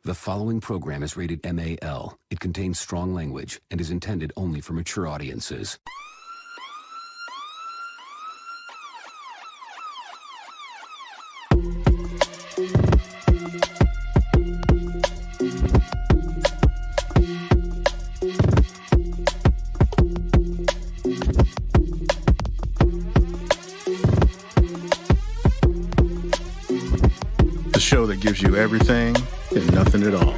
The following program is rated MAL. It contains strong language and is intended only for mature audiences. The show that gives you everything and nothing at all.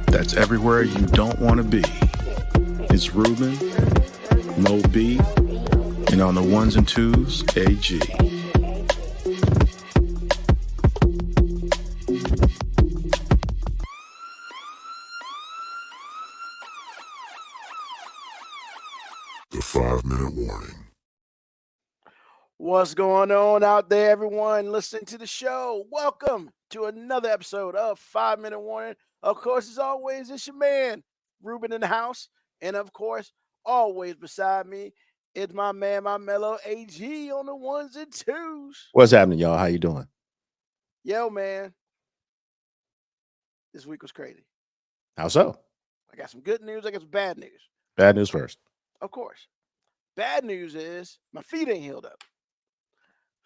That's everywhere you don't want to be. It's Ruben, Mo B, and on the ones and twos, AG. The 5-minute warning. What's going on out there, everyone listening to the show? Welcome to another episode of 5-Minute Warning. Of course, as always, it's your man, Ruben in the house. And of course, always beside me is my man, my mellow AG on the ones and twos. What's happening, y'all? How you doing? Yo, man. This week was crazy. How so? I got some good news. I got some bad news. Bad news first. Of course. Bad news is my feet ain't healed up.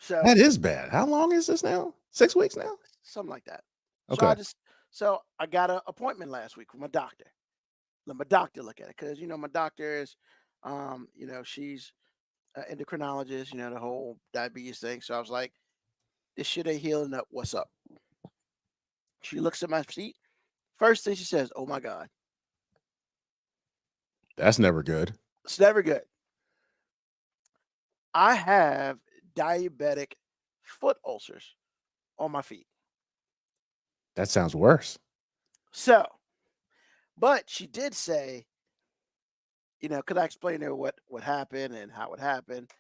So That is bad. How long is this now? 6 weeks now? something like that. Okay. So I got an appointment last week with my doctor. Let my doctor look at it because my doctor is, she's an endocrinologist. The whole diabetes thing. So I was like, this shit ain't healing up. What's up? She looks at my feet. First thing she says, "Oh my God, That's never good. it's never good." I have diabetic foot ulcers on my feet. That sounds worse. So, but she did say, because I explained to her what happened and how it happened.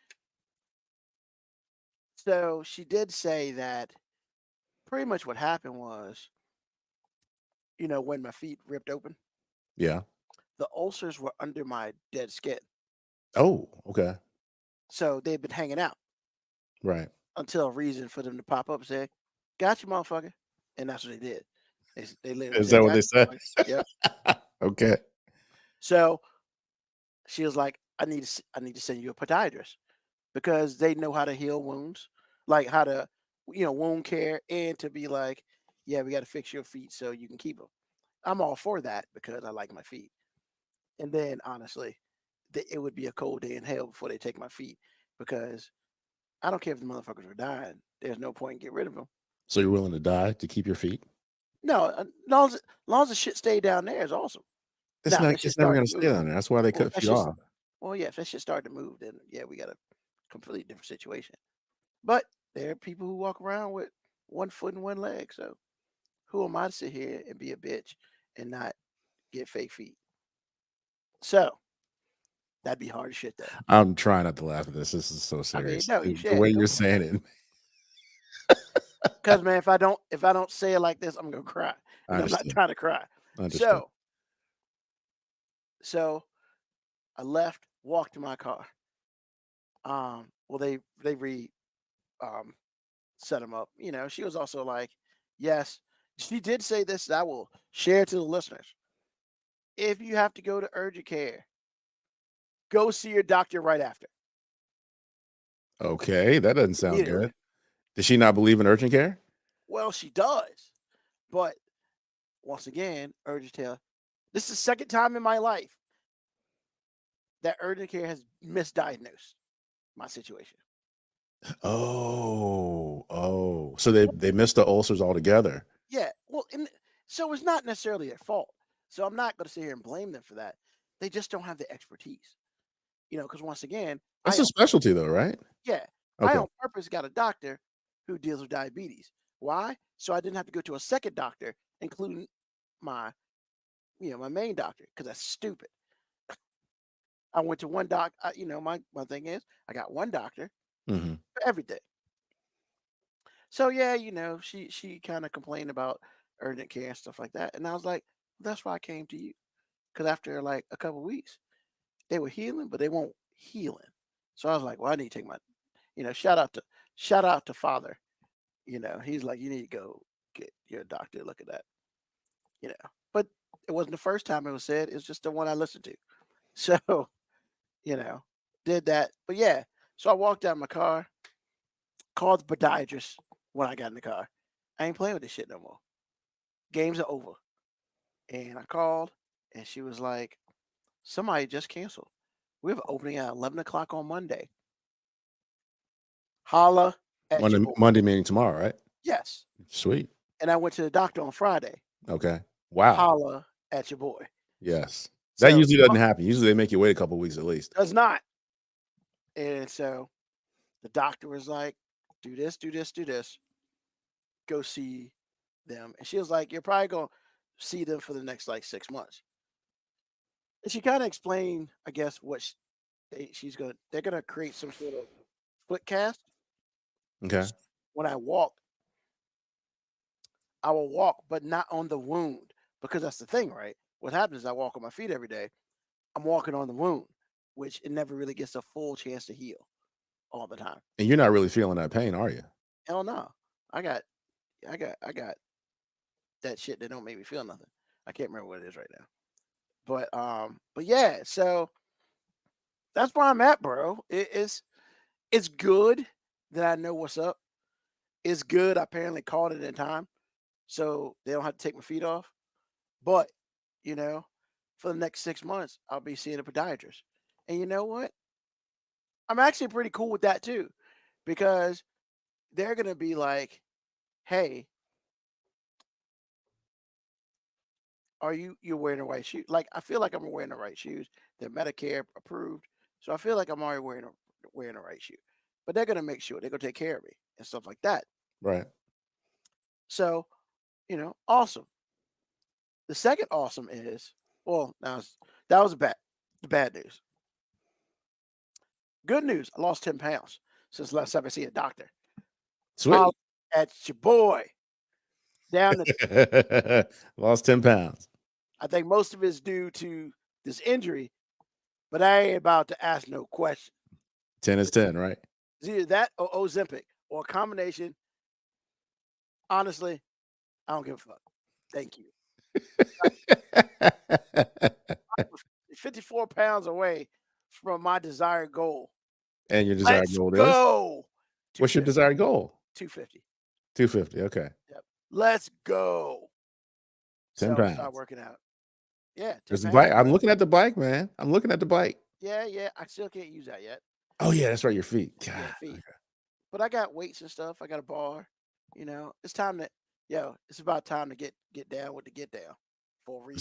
So she did say that pretty much what happened was, when my feet ripped open, Yeah. the ulcers were under my dead skin. Oh, okay. So they've been hanging out Right. until a reason for them to pop up and say, "Got you, motherfucker." And that's what they did. They literally Is said, that what "Got they you, said? motherfucker." Yep. Okay. So she was like, I need to send you a podiatrist because they know how to heal wounds, like how to, wound care, and to be like, yeah, we got to fix your feet so you can keep them. I'm all for that because I like my feet. And then honestly, it would be a cold day in hell before they take my feet because I don't care if the motherfuckers were dying. There's no point in getting rid of them. So you're willing to die to keep your feet? No, long as the shit stay down there is awesome. It's Now, if not. that shit It's never start going to to stay move, down there. That's why they well, if cut that feet shit, off. well, yeah, if that shit start to move, then yeah, we got a completely different situation. But there are people who walk around with one foot and one leg. So who am I to sit here and be a bitch and not get fake feet? So that'd be hard as shit, though. I'm trying not to laugh at this. This is so I mean, serious. no, you The way should. you're saying it, Because man, if I don't say it like this, I'm gonna cry, I and I'm not understand. trying to cry. I understand. So I left, walked to my car. Well, they um set him up. She was also like, yes, she did say this. That I will share to the listeners. If you have to go to urgent care, go see your doctor right after. Okay, that doesn't sound Immediately. good. Does she not believe in urgent care? Well, she does. But once again, urgent care. This is the second time in my life that urgent care has misdiagnosed my situation. Oh. So they missed the ulcers altogether. Yeah. Well, so it's not necessarily their fault. So I'm not going to sit here and blame them for that. They just don't have the expertise. Because once again, That's a specialty, though, right? yeah, I Okay. on purpose got a doctor who deals with diabetes. Why? So I didn't have to go to a second doctor, including my, my main doctor, because that's stupid. I went to one doc. My thing is, I got one doctor hmm for everything. So yeah, she kind of complained about urgent care and stuff like that, and I was like, that's why I came to you, because after like a couple weeks, they were healing, but they weren't healing. So I was like, well, I need to take my, shout out to father. He's like, you need to go get your doctor to look at that. you know. But it wasn't the first time it was said. It's just the one I listened to. So, you know, did that. But yeah, so I walked out my car, called the podiatrist when I got in the car. I ain't playing with this shit no more. Games are over. And I called, and she was like, somebody just canceled. We have an opening at 11 o'clock on Monday. Holla at your boy. Monday meaning tomorrow, right? Yes. Sweet. And I went to the doctor on Friday. Okay. Wow. Holla at your boy. Yes. That So, usually doesn't happen. Usually they make you wait a couple weeks at least. does not. And so the doctor was like, do this, do this, do this. Go see them. And she was like, you're probably going to see them for the next like 6 months. And she kind of explained, I guess, what they're going to create some sort of foot cast. Okay. When I walk, I will walk, but not on the wound, because that's the thing, right? What happens is I walk on my feet every day. I'm walking on the wound, which it never really gets a full chance to heal all the time. And you're not really feeling that pain, are you? Hell no. I got that shit that don't make me feel nothing. I can't remember what it is right now. But yeah, so that's where I'm at, bro. It's good that I know what's up. It's good I apparently called it in time, so they don't have to take my feet off. But, you know, for the next 6 months, I'll be seeing a podiatrist. And you know what? I'm actually pretty cool with that too, because they're going to be like, hey, you're wearing the right shoes? Like, I feel like I'm wearing the right shoes. They're Medicare approved. So I feel like I'm already wearing the right shoe. But they're going to make sure they're going to take care of me and stuff like that. Right. So, awesome. The second awesome is, well, that was the bad news. Good news, I lost 10 pounds since last time I see a doctor. Sweet. At your boy. Down to Lost 10 pounds. I think most of it's due to this injury, but I ain't about to ask no question. 10 is 10, right? It's either that or Ozempic or a combination. Honestly, I don't give a fuck. Thank you. 54 pounds away from my desired goal. And your desired goal is? Go. What's your desired goal? 250. 250. Okay. Yep. Let's go. 10 pounds. Start working out. Yeah. There's the bike. I'm looking at the bike, man. I'm looking at the bike. Yeah. I still can't use that yet. Oh yeah, that's right. Your feet. God. Yeah, feet. Okay. But I got weights and stuff. I got a bar. It's time to. It's about time to get down with the get down for real.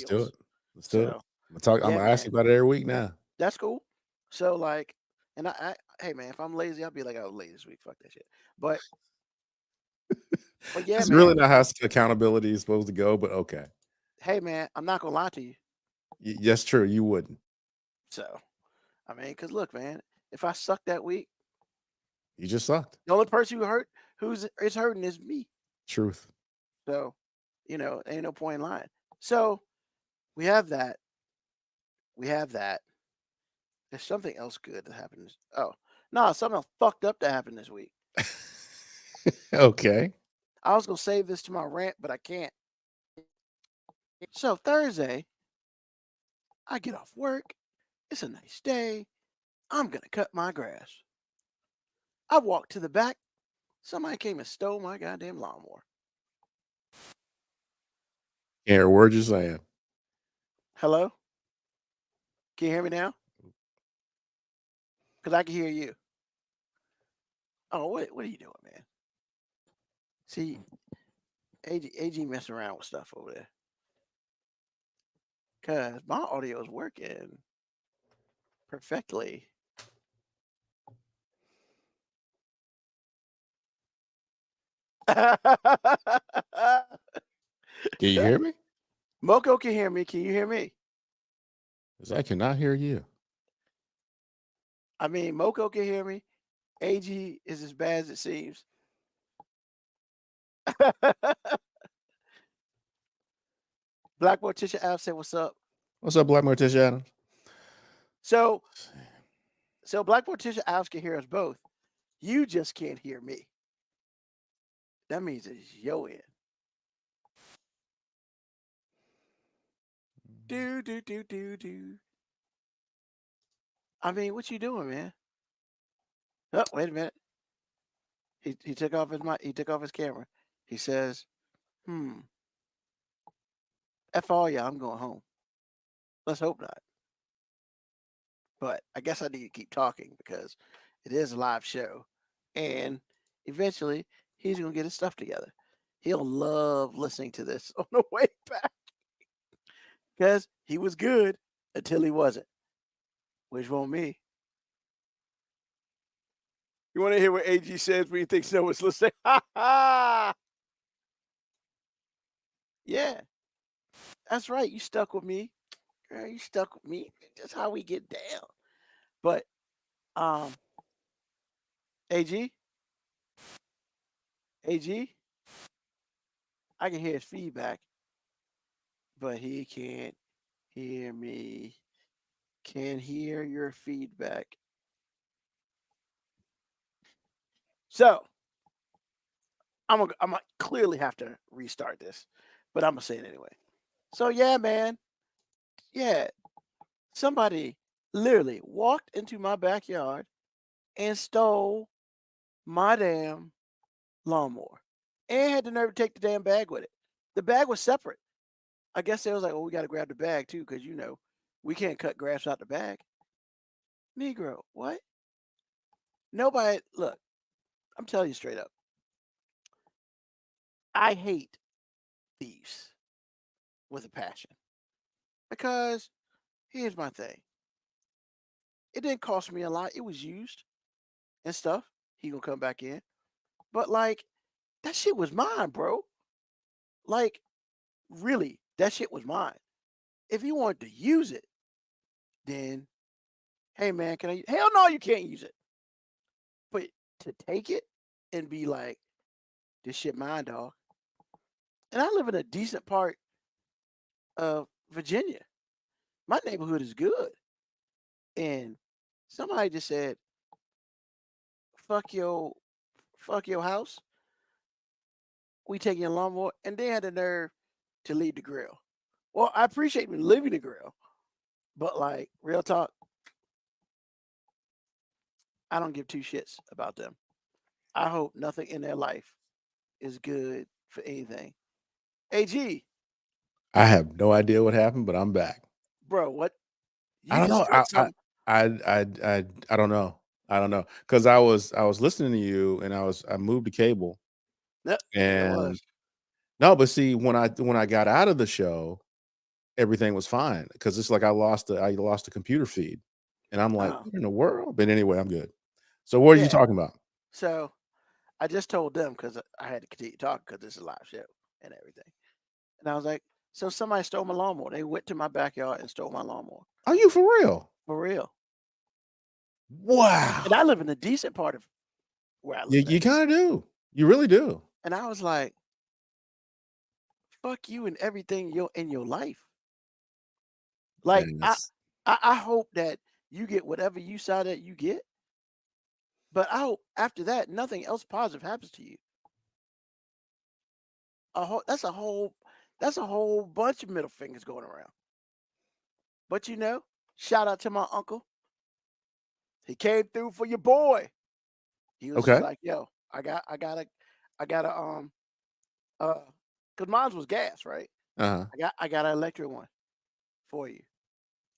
Let's do it. I'm gonna ask you about it every week now. That's cool. So like, and I hey man, if I'm lazy, I'll be like, I was lazy this week. Fuck that shit. But yeah, it's man. really not how accountability is supposed to go, but okay. Hey man, I'm not gonna lie to you. That's true. You wouldn't. So, I mean, because look, man, if I suck that week, you just sucked. The only person who's hurting is me. Truth. So, ain't no point in lying. So, we have that. There's something else good that happened. Something else fucked up that happened this week. Okay. I was gonna save this to my rant, but I can't. So Thursday, I get off work. It's a nice day. I'm gonna cut my grass. I walk to the back. Somebody came and stole my goddamn lawnmower. Can't hear a word you're saying. Hello? Can you hear me now? Because I can hear you. Oh, what are you doing, man? See, AG messing around with stuff over there. Because my audio is working perfectly. Can you hear me? Moko can hear me. Can you hear me? Because I cannot hear you. I mean, Moko can hear me. AG is as bad as it seems. Black Morticia Adams said, "What's up?" What's up, Black Morticia Adams? So Black Morticia Adams can hear us both. You just can't hear me. That means it's your end. Do do do do do. I mean, what you doing, man? Oh, wait a minute. He took off his mic. He took off his camera. He says, F all y'all, I'm going home. Let's hope not. But I guess I need to keep talking because it is a live show. And eventually he's going to get his stuff together. He'll love listening to this on the way back because he was good until he wasn't, which won't me. You want to hear what AG says when you think someone's listening? Ha ha! Yeah, that's right. You stuck with me. Girl, you stuck with me. That's how we get down. But AG, I can hear his feedback, but he can't hear me. Can hear your feedback. So I'm gonna clearly have to restart this, but I'm gonna say it anyway. So yeah, man. Yeah. Somebody literally walked into my backyard and stole my damn lawnmower and had the nerve to take the damn bag with it. The bag was separate. I guess they was like, oh, we got to grab the bag too because, we can't cut grass out the bag. Negro, what? Nobody, look, I'm telling you straight up. I hate thieves with a passion because here's my thing. It didn't cost me a lot. It was used and stuff. He gonna come back in. But like, that shit was mine, bro. Like, really, that shit was mine. If you wanted to use it, then, hey man, can I? Hell no, you can't use it. But to take it and be like, this shit mine, dog. And I live in a decent part of Virginia. My neighborhood is good. And somebody just said, fuck your house. We taking your lawnmower. And they had the nerve to leave the grill. Well, I appreciate me leaving the grill. But like, real talk, I don't give two shits about them. I hope nothing in their life is good for anything. AG. I have no idea what happened, but I'm back. Bro, what? I don't know. I don't know. I don't know. Because I was listening to you and I moved the cable. Yep, And no, but see, when I got out of the show, everything was fine. Because it's like I lost the computer feed. And I'm like, what in the world? But anyway, I'm good. So what are you talking about? So I just told them because I had to continue talking because this is a live show and everything. And I was like, so somebody stole my lawnmower. They went to my backyard and stole my lawnmower. Are you for real? For real. Wow. And I live in a decent part of where I live. You kind of do. You really do. And I was like, fuck you and everything in your life. Like, I hope that you get whatever you saw that you get. But I hope after that, nothing else positive happens to you. That's a whole bunch of middle fingers going around. But shout out to my uncle. He came through for your boy. He was just like, yo, I got a because mine was gas, right? I got an electric one for you.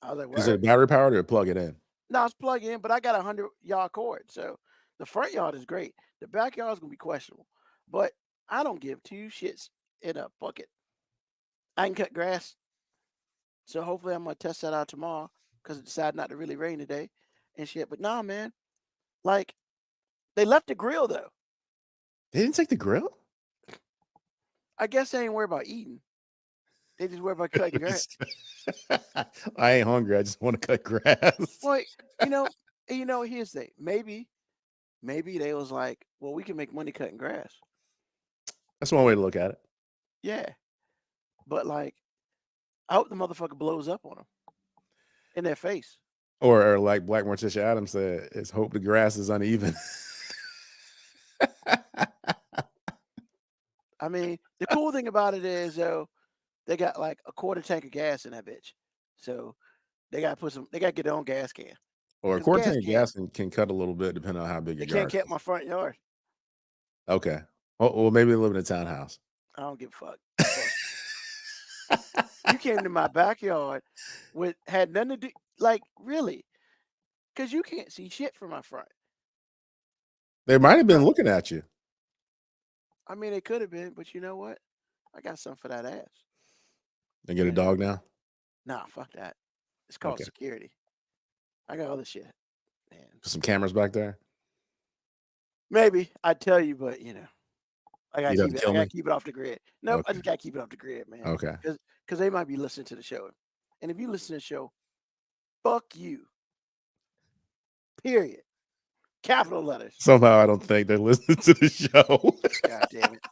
I was like, is it battery powered or plug it in? No, it's plug in, but I got 100-yard cord. So the front yard is great. The backyard is gonna be questionable. But I don't give two shits in a bucket. I can cut grass. So hopefully I'm gonna test that out tomorrow because it decided not to really rain today and shit. But nah, man. Like, they left the grill though. They didn't take the grill? I guess they ain't worried about eating. They just worry about cutting grass. I ain't hungry. I just want to cut grass. Well, here's the thing. Maybe they was like, well, we can make money cutting grass. That's one way to look at it. Yeah. But like, I hope the motherfucker blows up on them in their face. Or like Black Morticia Adams said, it's hope the grass is uneven. I mean, the cool thing about it is, though, they got like a quarter tank of gas in that bitch. So they got to put some. They got to get their own gas can. Or a 'Cause quart gas tank of can gas can cut a little bit depending on how big they your can't yard get is. my front yard. Okay. Well, maybe they live in a townhouse. I don't give a fuck. But you came to my backyard with had nothing to do. Like really, because you can't see shit from my front. They might have been Right. looking at you. I mean, it could have been, but you know what? I got something for that ass. And get a Yeah. dog now? Nah, fuck that. It's called Okay. security. I got other shit, man. Put some cameras back there? Maybe I'd tell you, but you know, I gotta You'd have keep to it. kill I gotta me? keep it off the grid. Nope, I Okay. just gotta keep it off the grid, man. Okay. Because they might be listening to the show, and if you listen to the show, fuck you. Period. Capital letters. Somehow I don't think they're listening to the show. God damn it.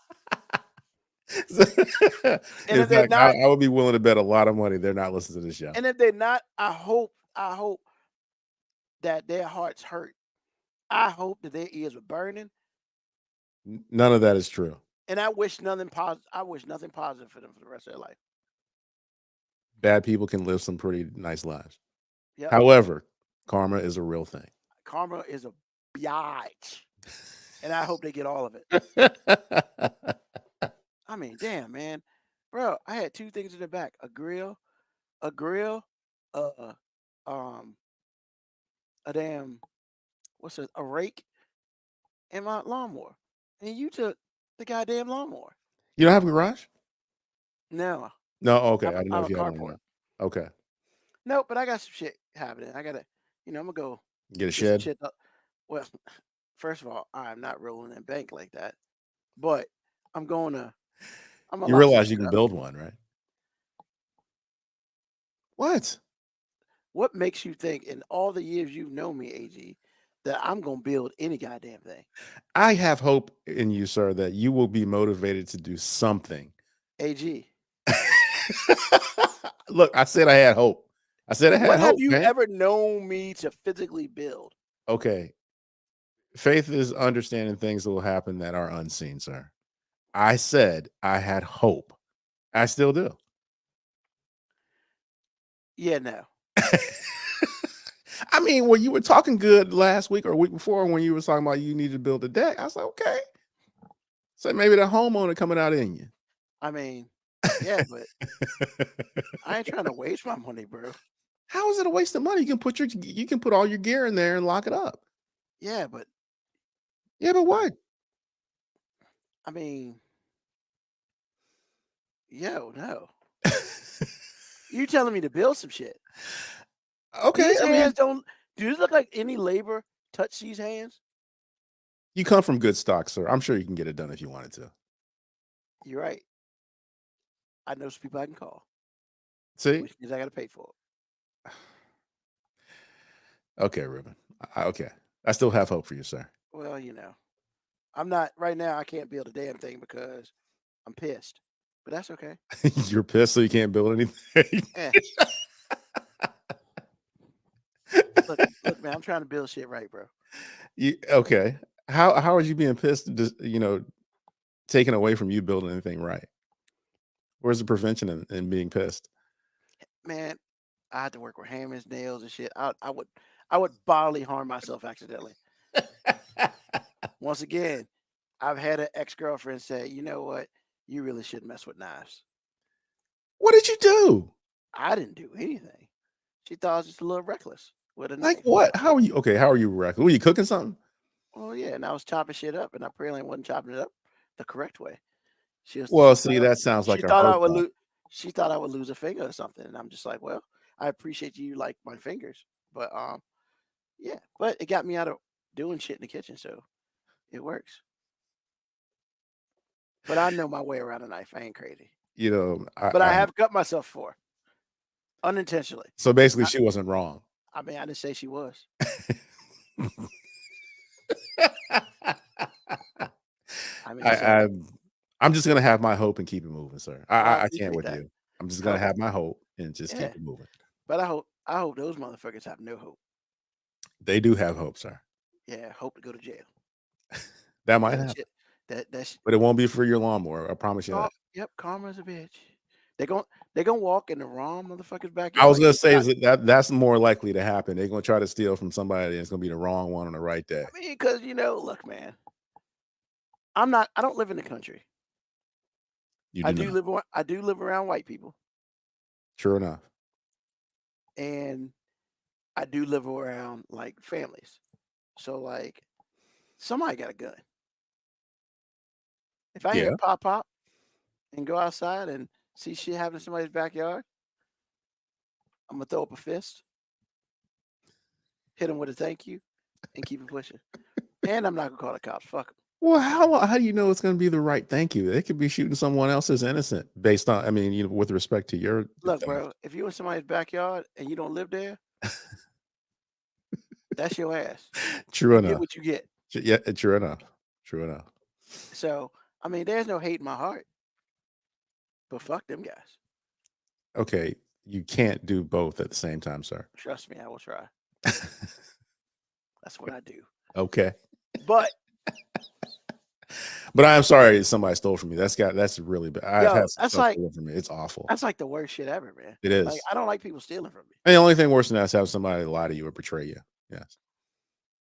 In if they're fact, not- I would be willing to bet a lot of money they're not listening to the show. And if they're not, I hope that their hearts hurt. I hope that their ears were burning, None of that is true. and I wish nothing positive. I wish nothing positive for them for the rest of their life. Bad people can live some pretty nice lives. Yep. However, karma is a real thing. Karma is a biatch, and I hope they get all of it. I mean, damn, man, bro, I had two things in the back: a grill, a damn, a rake, and my lawnmower. And you took the goddamn lawnmower. You don't have a garage? No, No, okay. I I'm didn't know a if you had one. carport. Now. Okay. No, but I got some shit happening. I gotta, I'm gonna go Get a get some shed? shit up. Well, first of all, I'm not rolling in bank like that, but I'm gonna You lock some realize you shit can up. build one, right? What? What makes you think in all the years you've known me, AG, that I'm gonna build any goddamn thing? I have hope in you, sir, that you will be motivated to do something. AG, Look, I said I had hope. I said I had what hope. have you man. ever known me to physically build? Okay. Faith is understanding things that will happen that are unseen, sir. I said I had hope. I still do. Yeah, no. I mean, when you were talking good last week or week before, when you were talking about you need to build a deck, I was like, okay. So maybe the homeowner coming out in you. I mean, yeah, but I ain't trying to waste my money, bro. How is it a waste of money? You can put all your gear in there and lock it up. Yeah, but what? I mean, no. You telling me to build some shit? Okay, These I mean, hands don't. Do these look like any labor touch these hands? you come from good stock, sir. I'm sure you can get it done if you wanted to. You're right. I know some people I can call, See? which means I got to pay for it. Okay, Ruben. Okay. I still have hope for you, sir. Well, I'm not right now. I can't build a damn thing because I'm pissed. But that's okay. You're pissed so you can't build anything. Eh. Look, man, I'm trying to build shit right, bro. Okay. How are you being pissed, taken away from you building anything right? Where's the prevention in being pissed? Man, I had to work with hammers, nails, and shit. I would bodily harm myself accidentally. Once again, I've had an ex-girlfriend say, you know what? You really shouldn't mess with knives. What did you do? I didn't do anything. She thought I was just a little reckless with a Like knife. what? How are you reckless? Were you cooking something? Oh yeah, and I was chopping shit up, and I apparently wasn't chopping it up the correct way. She was. Well, she see, thought- that sounds like she a thought I hurt would thought. lose. She thought I would lose a finger or something, and I'm just like, well, I appreciate you like my fingers, but yeah, but it got me out of doing shit in the kitchen, so it works. But I know my way around a knife. I ain't crazy. But I have cut myself for unintentionally. So basically, she wasn't wrong. I mean, I didn't say she was. I mean, I'm just gonna have my hope and keep it moving, sir. I appreciate can't with that. you. I'm just gonna Okay. have my hope and just Yeah. keep it moving. But I hope those motherfuckers have no hope. They do have hope, sir. Yeah, hope to go to jail. That might That happen, shit, that shit. but it won't be for your lawnmower. I promise you that. Yep, karma's a bitch. They're gonna walk in the wrong motherfucker's backyard. I was gonna It's say not- is that's more likely to happen. They're gonna try to steal from somebody, and it's gonna be the wrong one on the right day. I mean, because look, man, I don't live in the country. You I do do not. live around white people, Sure enough. and I do live around like families. So like, somebody got a gun. If I hear Yeah. pop and go outside and see shit happen in somebody's backyard, I'm gonna throw up a fist, hit him with a thank you, and keep it pushing. And I'm not gonna call the cops. Fuck 'em. Well, how do you know it's going to be the right thank you? They could be shooting someone else as innocent based on, I mean, with respect to your Look, defense. bro, if you're in somebody's backyard and you don't live there, that's your ass. True You get enough. what you get. Yeah, true enough. True enough. So, I mean, there's no hate in my heart, but fuck them guys. Okay, you can't do both at the same time, sir. Trust me, I will try. That's what I do. Okay, But but I am sorry somebody stole from me. That's really bad. I've Yo, had some that's stuff like- stolen from me. It's awful. that's like the worst shit ever, man. It is. Like, I don't like people stealing from me. And the only thing worse than that is have somebody lie to you or betray you. Yes.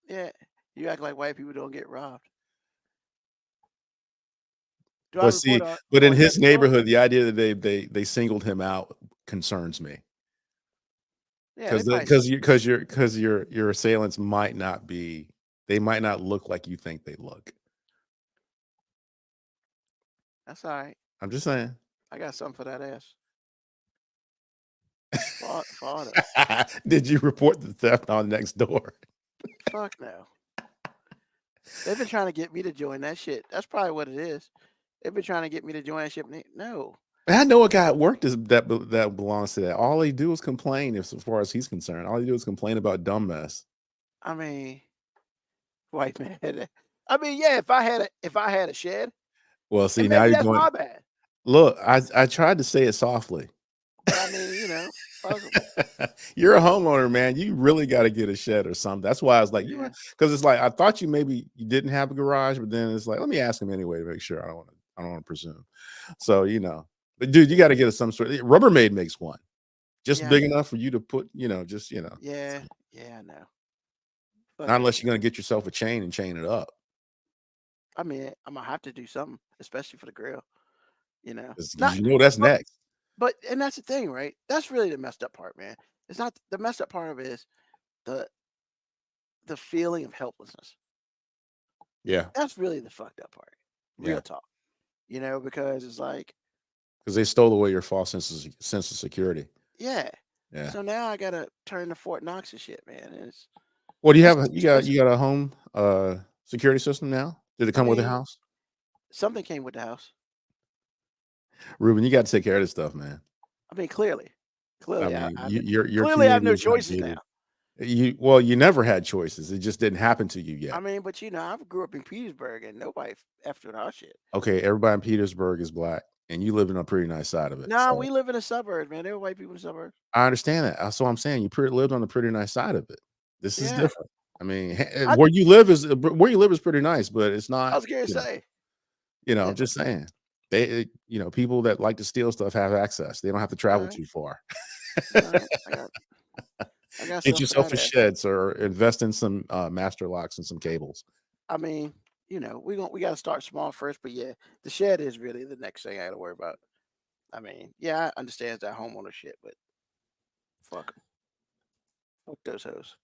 Yeah, you act like white people don't get robbed. Do But see, report but in on his Jesse James? neighborhood, the idea that they singled him out concerns me. Yeah, they probably- Because your assailants might not look like you think they look. that's all right. I'm just saying. I got something for that ass. Florida. Did you report the theft on next door? Fuck no. They've been trying to get me to join that shit. That's probably what it is. They've been trying to get me to join that shit. No. I know a guy at work that belongs to that. All they do is complain, as far as he's concerned. All they do is complain about dumb mess. I mean, white man. I mean, yeah, if I had a shed, Well, see, and now maybe you're that's going. my bad. Look, I tried to say it softly. But I mean, fuck 'em. You're a homeowner, man. You really got to get a shed or something. That's why I was like, Yeah. because it's like I thought you didn't have a garage, but then it's like, let me ask him anyway to make sure. I don't want to presume. So but dude, you got to get some sort. Rubbermaid makes one, just Yeah, I big enough for you to put, Yeah, I know. Fuck Not it. unless you're gonna get yourself a chain and chain it up. I mean, I'm gonna have to do something, especially for the grill. 'Cause Not- that's but- next. and that's the thing, right? That's really the messed up part, man. It's not the messed up part of it is the feeling of helplessness. Yeah, That's really the fucked up part. Real Yeah. talk. Because it's like, because they stole away your false sense of security. yeah. Yeah. So now I gotta turn to Fort Knox and shit, man. And it's Well, do you have it's you got a home security system now? Did it come with the mean, house? something came with the house. Ruben, you got to take care of this stuff, man. I mean, clearly, I mean, I your clearly I have community no is choices outdated. now. You never had choices. It just didn't happen to you yet. I mean, but I grew up in Petersburg and nobody effed with our shit. Okay, everybody in Petersburg is black, and you live in a pretty nice side of it. Nah, so we live in the suburbs, man. There were white people in the suburbs. I understand that. That's what I'm saying. You lived on a pretty nice side of it. This is Yeah. different. I mean, I- where you live is pretty nice, but it's not. I was gonna you know, say, I'm just saying. They, people that like to steal stuff have access. They don't have to travel Alright. too far. all right, I got Get something yourself for a that ass. sheds or invest in some master locks and some cables. I mean, we got to start small first, but yeah, the shed is really the next thing I got to worry about. I mean, yeah, I understand that homeowner shit, but fuck 'em. Fuck those hoes.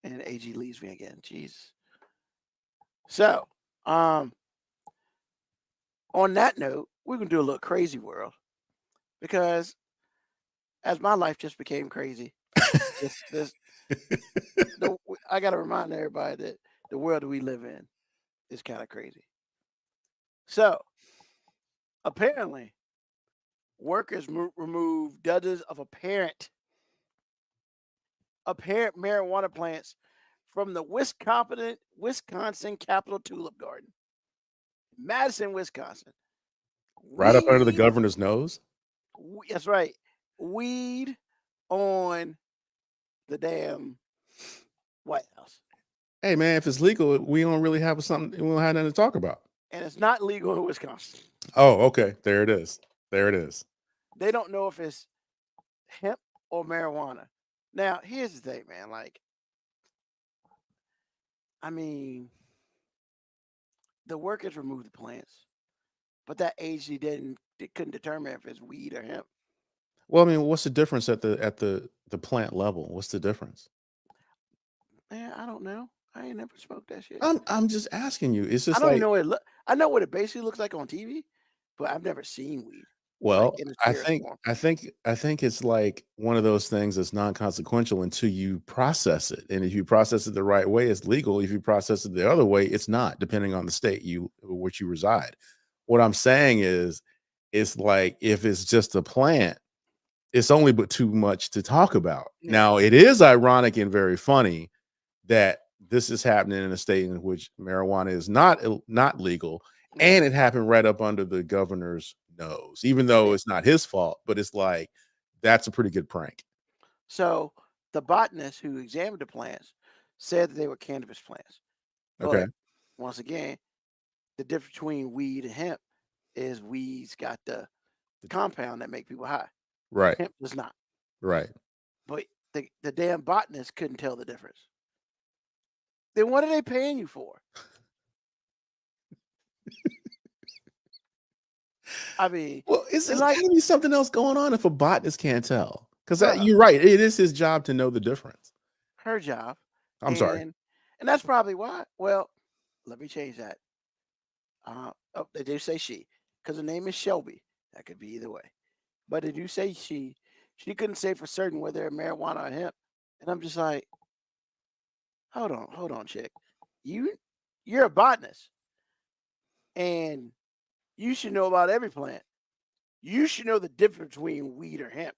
And AG leaves me again. Jesus. So, on that note, we're gonna do a little crazy world because as my life just became crazy, I got to remind everybody that the world that we live in is kind of crazy. So, apparently, workers removed dozens of apparent marijuana plants from the Wisconsin Capitol Tulip Garden, Madison, Wisconsin. Right up under the Weed- governor's nose. That's right. Weed on the damn White House. Hey man, if it's legal, we don't really have something. We don't have nothing to talk about. And it's not legal in Wisconsin. Oh, okay. There it is. There it is. They don't know if it's hemp or marijuana. Now, here's the thing, man. Like, I mean, the workers removed the plants, but that agency couldn't determine if it's weed or hemp. Well, I mean, what's the difference at the plant level? What's the difference? Man, I don't know. I ain't never smoked that shit. I'm just asking you. It's I just don't even like, know what it look. I know what it basically looks like on TV, but I've never seen weed like well, in its I purest think form. I think I think it's like one of those things that's non-consequential until you process it. And if you process it the right way, it's legal. If you process it the other way, it's not, depending on the state which you reside. What I'm saying is, it's like if it's just a plant, it's only but too much to talk about. Yeah. Now, it is ironic and very funny that this is happening in a state in which marijuana is not legal, Yeah. and it happened right up under the governor's nose, even though it's not his fault. But it's like, that's a pretty good prank. So the botanist who examined the plants said that they were cannabis plants. Okay, But once again, the difference between weed and hemp is weed's got the compound that make people high. right, Hemp does not. right. But the damn botanist couldn't tell the difference. Then what are they paying you for? I mean, Well, it's like, gotta be something else going on if a botanist can't tell. Because Bruh. you're right, it is his job to know the difference. her job. I'm sorry. And that's probably why. Well, let me change that. Oh, they do say she, because her name is Shelby. That could be either way. But they do say she. She couldn't say for certain whether marijuana or hemp. And I'm just like, hold on, chick. You're a botanist, and you should know about every plant. You should know the difference between weed or hemp.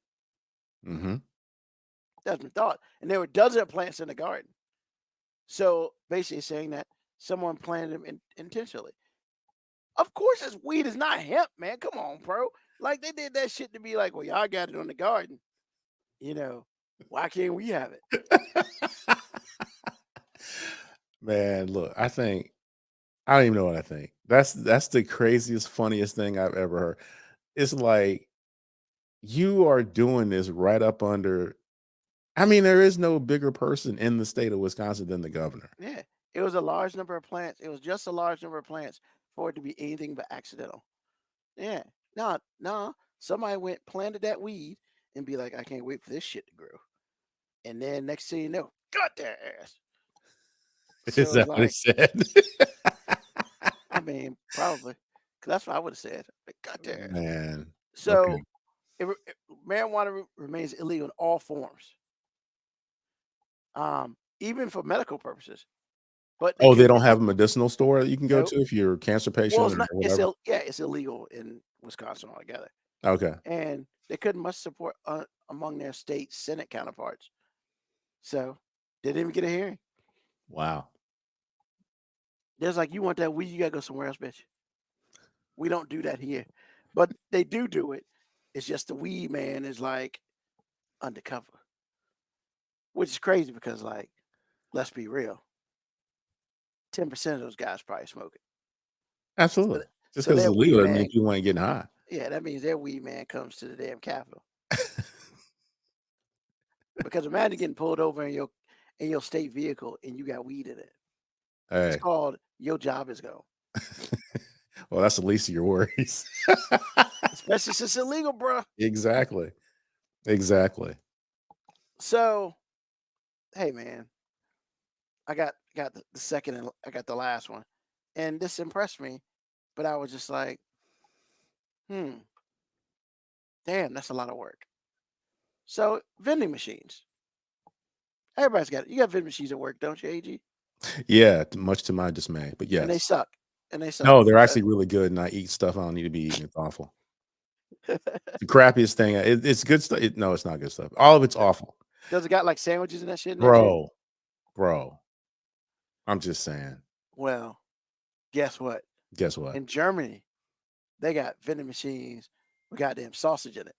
Mm-hmm. That's my thought. And there were dozens of plants in the garden. So basically saying that someone planted them intentionally. Of course, it's weed is not hemp, man. Come on, bro. Like, they did that shit to be like, well, y'all got it on the garden. You know, why can't we have it? Man, look, I don't even know what I think. That's the craziest, funniest thing I've ever heard. It's like, you are doing this right up under. I mean, there is no bigger person in the state of Wisconsin than the governor. Yeah. It was a large number of plants. It was just a large number of plants for it to be anything but accidental. Yeah. No. Somebody planted that weed and be like, I can't wait for this shit to grow. And then next thing you know, got their ass. So Is that it's what it like, said? I mean, probably. Because that's what I would have said. They got their ass. Man. So Okay. marijuana remains illegal in all forms, even for medical purposes. But Oh, they couldn't don't have a medicinal store that you can go Nope. to if you're a cancer patient Well, it's or not. whatever? It's illegal in Wisconsin altogether, Okay. and they couldn't much support among their state Senate counterparts. So they didn't even get a hearing. Wow. There's like, you want that weed, you gotta go somewhere else, bitch. We don't do that here, but they do it. It's just the weed man is like undercover, which is crazy because, like, let's be real, 10% of those guys probably smoke it. Absolutely. Just So because that it's weed illegal doesn't man, mean people ain't getting high. yeah, that means their weed man comes to the damn Capitol. Because imagine getting pulled over in your state vehicle and you got weed in it. It's Hey. called your job is gone. Well, that's the least of your worries. Especially since it's illegal, bro. Exactly. So, hey man, I got the second and I got the last one. And this impressed me, but I was just like, damn, that's a lot of work. So, vending machines. Everybody's got it. You got vending machines at work, don't you, AG? Yeah, much to my dismay. But And they yes. suck. No, they're actually really good, and I eat stuff I don't need to be eating. It's awful. The crappiest thing. It's good stuff. No, it's not good stuff. All of it's awful. Does it got like sandwiches and that shit in there too? Bro. I'm just saying. Well, guess what? Guess what? In Germany, they got vending machines with goddamn sausage in it.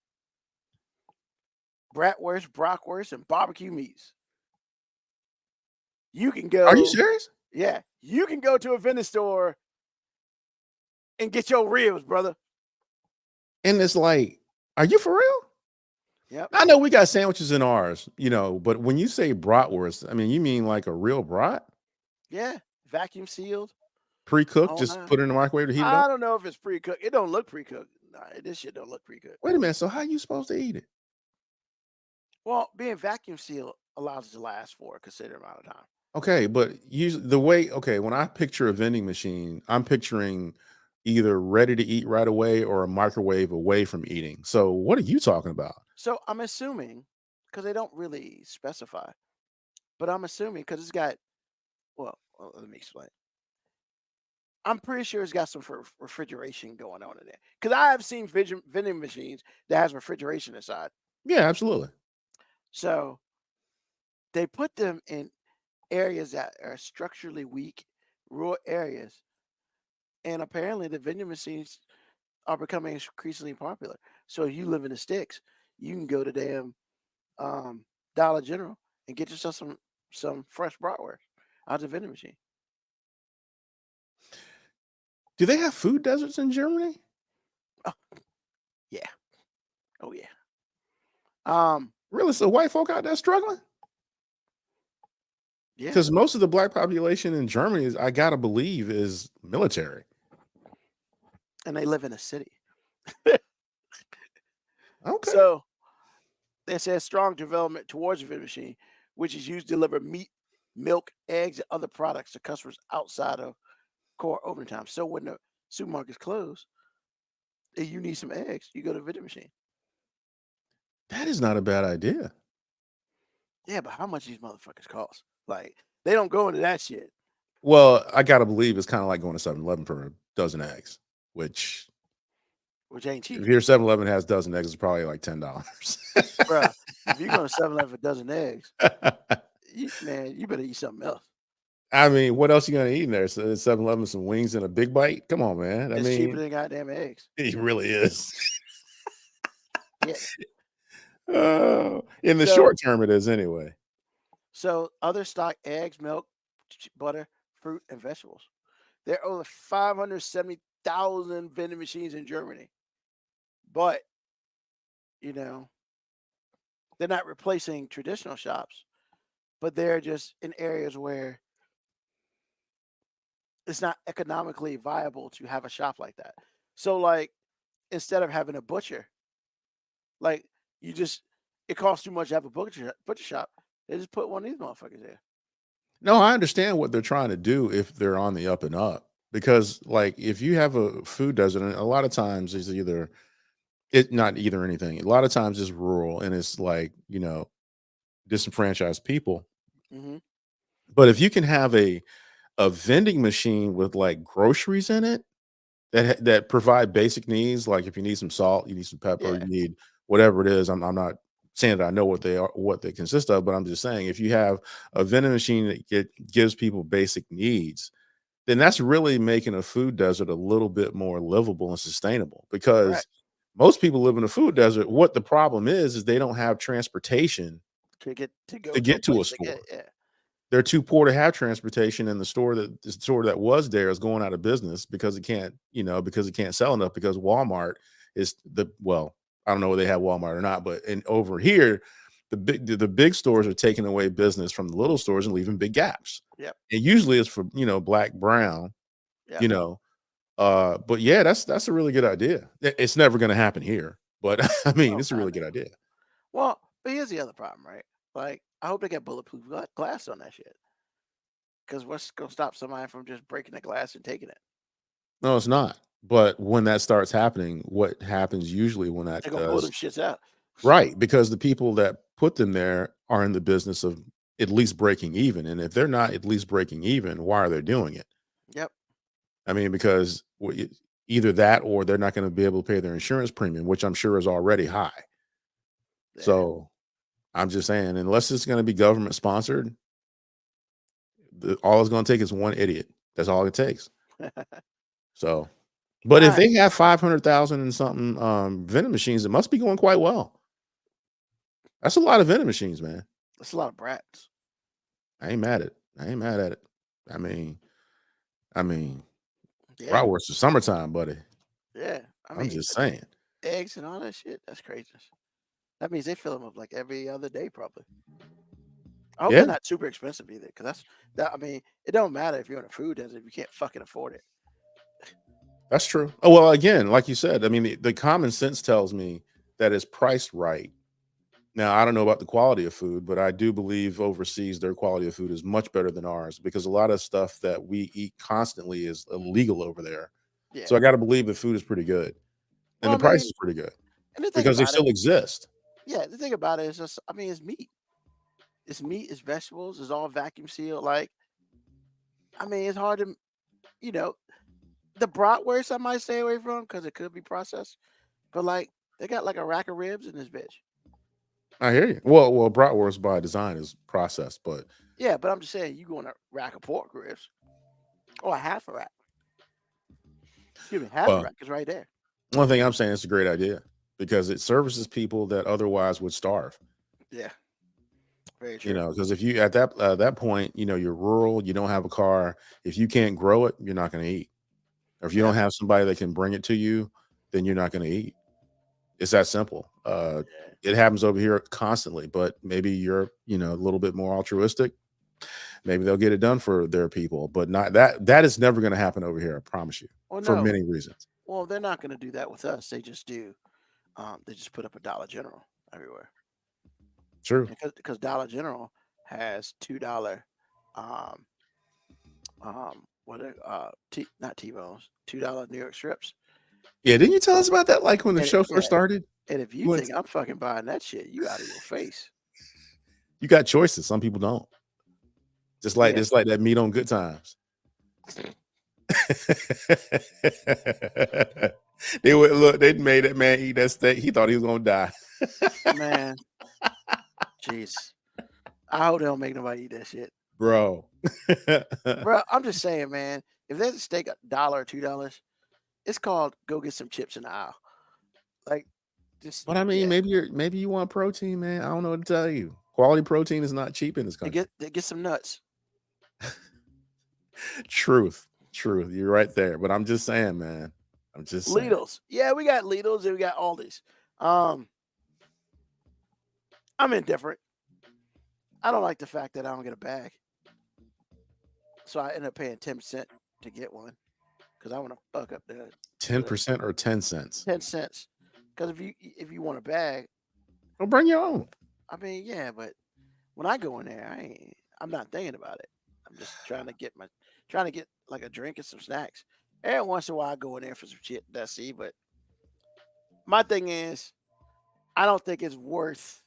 Bratwurst, brockwurst, and barbecue meats. You can go. Are you serious? Yeah, you can go to a vending store and get your ribs, brother. And it's like, are you for real? Yep. I know we got sandwiches in ours, but when you say bratwurst, I mean, you mean like a real brat? Yeah. Vacuum sealed. Pre-cooked, Oh just no. put it in the microwave to heat it I up? don't know if it's pre-cooked. It don't look pre-cooked. Nah, this shit don't look pre-cooked. Wait a minute, so how you supposed to eat it? Well, being vacuum sealed allows it to last for a considerable amount of time. Okay, but usually the way when I picture a vending machine, I'm picturing either ready to eat right away or a microwave away from eating. So what are you talking about? So I'm assuming, because they don't really specify, but I'm assuming because it's got, let me explain. I'm pretty sure it's got some refrigeration going on in there. Because I have seen vending machines that has refrigeration inside. Yeah, absolutely. So they put them in areas that are structurally weak, rural areas. And apparently the vending machines are becoming increasingly popular. So if you live in the sticks, you can go to damn Dollar General and get yourself some fresh bratwurst out the vending machine. Do they have food deserts in Germany? Oh, yeah. Oh yeah. Um, Really? So white folk out there struggling? yeah. Because most of the black population in Germany is, I gotta believe, is military. And they live in a city. Okay. So they said strong development towards the vending machine, which is used to deliver meat, milk, eggs, and other products to customers outside of core opening time. So when the supermarket's closed, and you need some eggs, you go to the vending machine. That is not a bad idea. Yeah, but how much these motherfuckers cost? Like, they don't go into that shit. Well, I gotta believe it's kind of like going to 7-Eleven for a dozen eggs, which ain't cheap. if your 7-Eleven has dozen eggs, it's probably like $10. Bruh, if you're going to 7-Eleven for a dozen eggs, you better eat something else. I mean, what else you gonna eat in there? So 7-Eleven, some wings and a big bite? Come on, man. It's cheaper than goddamn eggs. It really is. Yeah. In the So- short term, it is anyway. So others stock eggs, milk, butter, fruit, and vegetables. There are over 570,000 vending machines in Germany. But, they're not replacing traditional shops, but they're just in areas where it's not economically viable to have a shop like that. So, like, instead of having a butcher, like, it costs too much to have a butcher shop. They just put one of these motherfuckers there. No, I understand what they're trying to do if they're on the up and up. Because, like, if you have a food desert, and a lot of times it's not either anything. A lot of times it's rural and it's like, disenfranchised people. Hmm. But if you can have a vending machine with like groceries in it that provide basic needs, like if you need some salt, you need some pepper, Yeah. you need whatever it is. I'm not saying that I know what they are, what they consist of, but I'm just saying if you have a vending machine that gives people basic needs, then that's really making a food desert a little bit more livable and sustainable. Because Right. most people live in a food desert. What the problem is they don't have transportation To get to go to get to a place store. yeah. They're too poor to have transportation, and the store that was there is going out of business because it can't sell enough, because Walmart is I don't know whether they have Walmart or not, but over here, the big stores are taking away business from the little stores and leaving big gaps. Yep. And usually it's for black, brown, Yep. But yeah, that's a really good idea. It's never going to happen here, but I mean, Oh, it's a I really know. good idea. Well, but here's the other problem, right? Like, I hope they get bulletproof glass on that shit. Because what's gonna stop somebody from just breaking the glass and taking it? No, it's not. But when that starts happening, what happens usually when that They're gonna pull them does? shits out. Right, because the people that put them there are in the business of at least breaking even, and if they're not at least breaking even, why are they doing it? Yep. I mean, because either that or they're not going to be able to pay their insurance premium, which I'm sure is already high. Yeah. So I'm just saying, unless it's going to be government sponsored, all it's going to take is one idiot. That's all it takes. So, but if they have 500,000 and something vending machines, it must be going quite well. That's a lot of vending machines, man. That's a lot of brats. I ain't mad at it. I mean, Yeah. bratwurst is summertime, buddy. Yeah. I I'm mean, just saying. eggs and all that shit. That's craziness. That means they fill them up like every other day, probably. I hope Yeah, they're not super expensive either, because that. I mean, it don't matter if you're in a food desert if you can't fucking afford it. that's true. Oh, well, again, like you said, I mean, the common sense tells me that it's priced right. Now, I don't know about the quality of food, but I do believe overseas their quality of food is much better than ours because a lot of stuff that we eat constantly is illegal over there. Yeah. So I got to believe the food is pretty good and Well, the I price mean, is pretty good and the thing because they about it, still exist. yeah, the thing about it is just, I mean, it's meat. It's meat. It's vegetables. It's all vacuum sealed. Like, I mean, it's hard to, you know, the bratwurst I might stay away from because it could be processed. But like, they got like a rack of ribs in this bitch. I hear you. Well, bratwurst by design is processed, but Yeah, but I'm just saying, you go in a rack of pork ribs or a half a rack. Excuse me, half a well, rack is right there. one thing I'm saying it's a great idea because it services people that otherwise would starve. Yeah, very You true. know, because if you at that point, you know, you're rural, you don't have a car. If you can't grow it, you're not going to eat. Or if you Yeah, don't have somebody that can bring it to you, then you're not going to eat. It's that simple. yeah. It happens over here constantly, but maybe you're, you know, a little bit more altruistic. Maybe they'll get it done for their people, but not that. That is never going to happen over here. I promise you, Well, for no. many reasons. Well, they're not going to do that with us. They just do. They just put up a Dollar General everywhere True. because Dollar General has $2 um what are not T-bones, $2 New York strips. Yeah. Didn't you tell us about that? Like when the And show yeah, first started, and if you you went think I'm fucking buying that shit, you out of your face. you got choices. Some people don't. Yeah, Just like that meat on Good Times. They would look. They made that man eat that steak. He thought he was gonna die, man. Jeez, I hope they don't make nobody eat that shit, bro. bro. I'm just saying, man. If there's a steak $1 or $2, it's called go get some chips in the aisle. Like, just But I mean, yeah, maybe you want protein, man. I don't know what to tell you. Quality protein is not cheap in this country. they get some nuts. Truth. You're right there. But I'm just saying, man. I'm just saying. Lidl's. Yeah, we got Lidl's and we got Aldi's. I'm indifferent. I don't like the fact that I don't get a bag. So I end up paying 10% to get one because I want to fuck up the 10% or 10 cents. 10 cents. Because if you want a bag, Well, bring your own. I mean, yeah, but when I go in there, I'm not thinking about it. I'm just trying to get like a drink and some snacks. Every once in a while I go in there for some shit that's see, but my thing is I don't think it's worth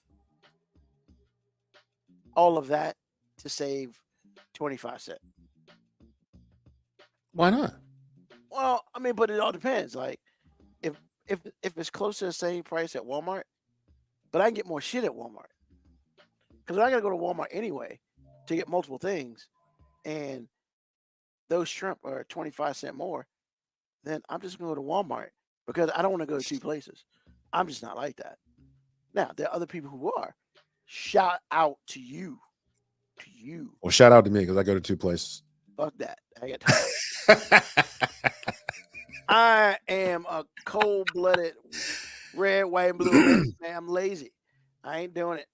all of that to save 25 cents. Why not? Well, I mean, but it all depends. Like if if it's close to the same price at Walmart, but I can get more shit at Walmart. Because I gotta go to Walmart anyway to get multiple things, and those shrimp are 25 cents more, then I'm just gonna go to Walmart because I don't want to go to two places. I'm just not like that. Now there are other people who are. Shout out to you. To you. Well, shout out to me because I go to 2 places. Fuck that. I got time. I am a cold-blooded red, white, and blue American, man. I'm lazy. I ain't doing it.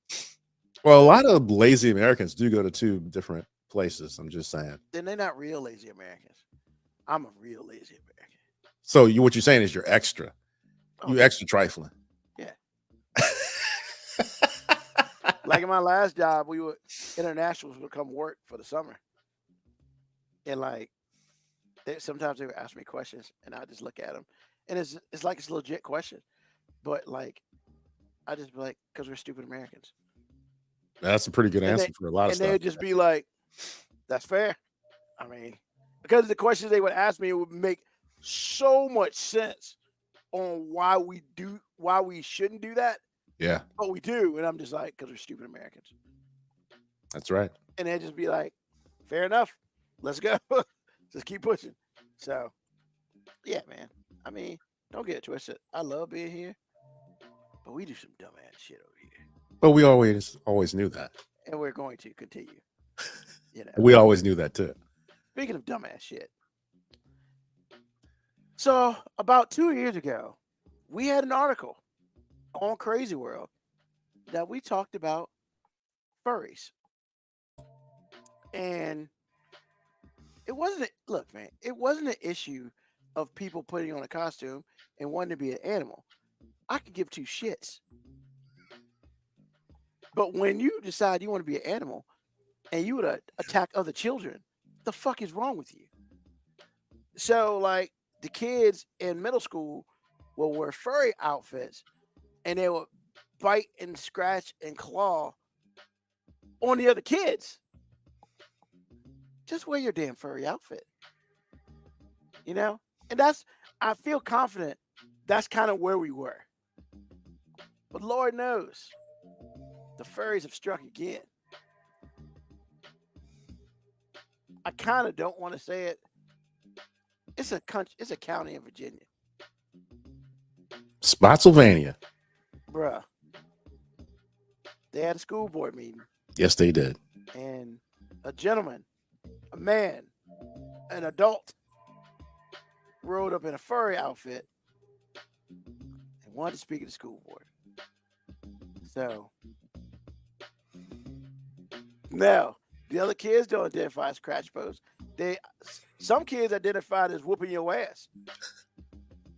Well, a lot of lazy Americans do go to 2 different places. I'm just saying. Then they're not real lazy Americans. I'm a real lazy American. So what you're saying is you're extra. Oh, You extra trifling. yeah. Like in my last job, internationals would come work for the summer, and like sometimes they would ask me questions, and I just look at them, and it's like it's a legit question, but like I just be like, because we're stupid Americans, That's a pretty good and answer for a lot of and they stuff. would just be like, that's fair. I mean, because the questions they would ask me would make so much sense on why we shouldn't do that, Yeah, but we do, and I'm just like, because we're stupid Americans. that's right. And they'd just be like, fair enough. Let's go. Just keep pushing. So, yeah, man. I mean, don't get it twisted. I love being here, but we do some dumbass shit over here. But we always knew that. And we're going to continue. You know, We always knew that too. speaking of dumbass shit. So, about 2 years ago, we had an article on Crazy World that we talked about furries. And it wasn't look, man, it wasn't an issue of people putting on a costume and wanting to be an animal. I could give two shits. But when you decide you want to be an animal and you would attack other children, the fuck is wrong with you? So, like, the kids in middle school will wear furry outfits and they will bite and scratch and claw on the other kids. Just wear your damn furry outfit. You know? And I feel confident that's kind of where we were. But Lord knows, the furries have struck again. I kind of don't want to say it. It's a county in Virginia, Spotsylvania. bruh. They had a school board meeting, Yes, they did. and a gentleman, a man, an adult, rode up in a furry outfit and wanted to speak at the school board. So now the other kids don't identify as crotch posts. Some kids identified as whooping your ass,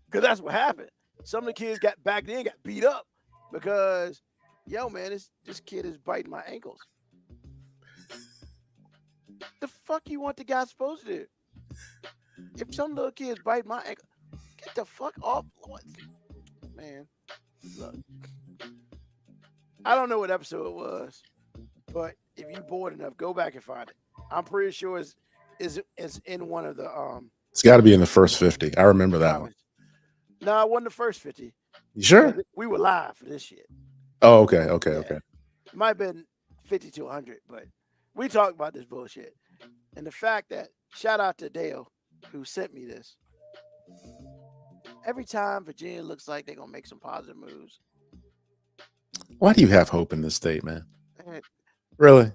because that's what happened. Some of the kids got beat up because, yo, man, this kid is biting my ankles. The fuck you want the guy supposed to do? If some little kids bite my ankle, get the fuck off, Lord. Man. Look, I don't know what episode it was, but if you bored enough, go back and find it. I'm pretty sure it's in one of the It's got to be in the first 50. I remember that one. No, it wasn't the first 50. You sure? We were live for this shit. Oh, okay. It might have been 50 to 100, but we talked about this bullshit. And the fact that, shout out to Dale, who sent me this. Every time Virginia looks like they're going to make some positive moves. Why do you have hope in this state, man? Man, Really?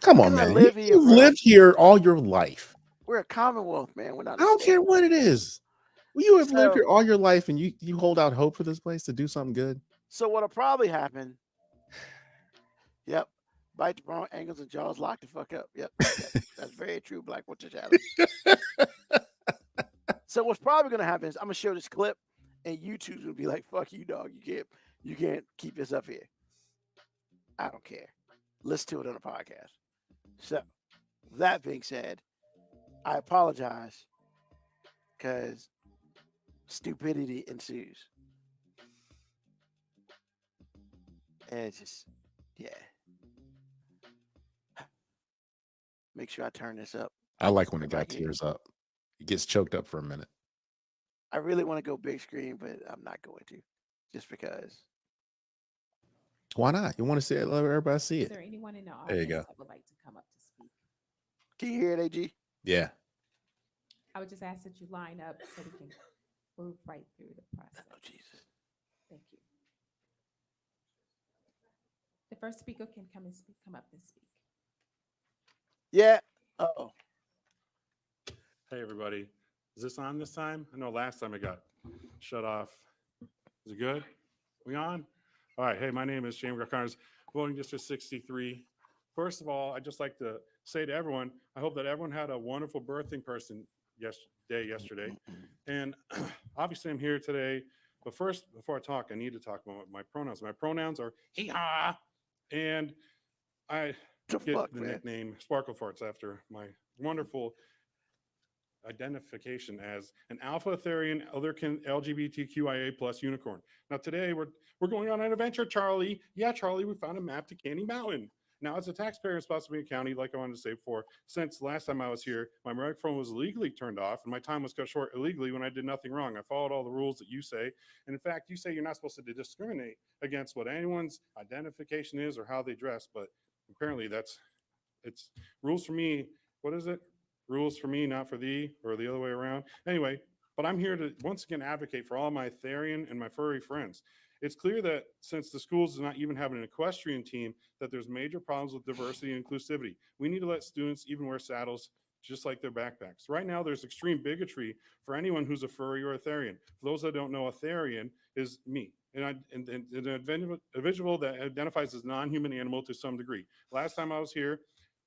Come on, Because I man. live here, You've bro. lived here all your life. we're a commonwealth, man. We're not I a don't state. care what it is. Well, you have lived So- here all your life and you hold out hope for this place to do something good. So what'll probably happen? Yep. Bite the wrong angles and jaws lock the fuck up. Yep. That's very true, Black Winter Challenge. So what's probably gonna happen is I'm gonna show this clip and YouTube's gonna be like, fuck you, dog. You can't keep this up here. I don't care. Listen to it on a podcast. So that being said, I apologize because stupidity ensues. And it's just, yeah. Make sure I turn this up. I like when the guy Right here. tears up. He gets choked up for a minute. I really want to go big screen, but I'm not going to, just because. Why not? You want to see it? Let everybody see Is it. there anyone in the There you audience go. that would like to come up to speak? Can you hear it, AG? Yeah. I would just ask that you line up so we can move right through the process. Oh, Jesus. Thank you. The first speaker can come up and speak. Yeah. Uh-oh. Hey, everybody. Is this on this time? I know last time it got shut off. Is it good? We on? All right. Hey, my name is James Connors, voting district 63. First of all, I'd just like to say to everyone, I hope that everyone had a wonderful birthing person yesterday. And obviously I'm here today, but first, before I talk, I need to talk about my pronouns. My pronouns are hee-haw, and I The get fuck, the man? nickname Sparkle Farts after my wonderful identification as an alpha-therian otherkin LGBTQIA plus unicorn. Now today we're going on an adventure, Charlie. Yeah, Charlie, we found a map to Candy Mountain. Now, as a taxpayer in Spotsylvania County, like I wanted to say before, since last time I was here, my microphone was illegally turned off and my time was cut short illegally when I did nothing wrong. I followed all the rules that you say. And in fact, you say you're not supposed to discriminate against what anyone's identification is or how they dress, but apparently it's rules for me. What is it? Rules for me, not for thee, or the other way around. Anyway, but I'm here to once again advocate for all my Therian and my furry friends. It's clear that since the schools do not even have an equestrian team, that there's major problems with diversity and inclusivity. We need to let students even wear saddles just like their backpacks. Right now, there's extreme bigotry for anyone who's a furry or a Therian. For those that don't know, a Therian is me, and an individual that identifies as non-human animal to some degree. Last time I was here,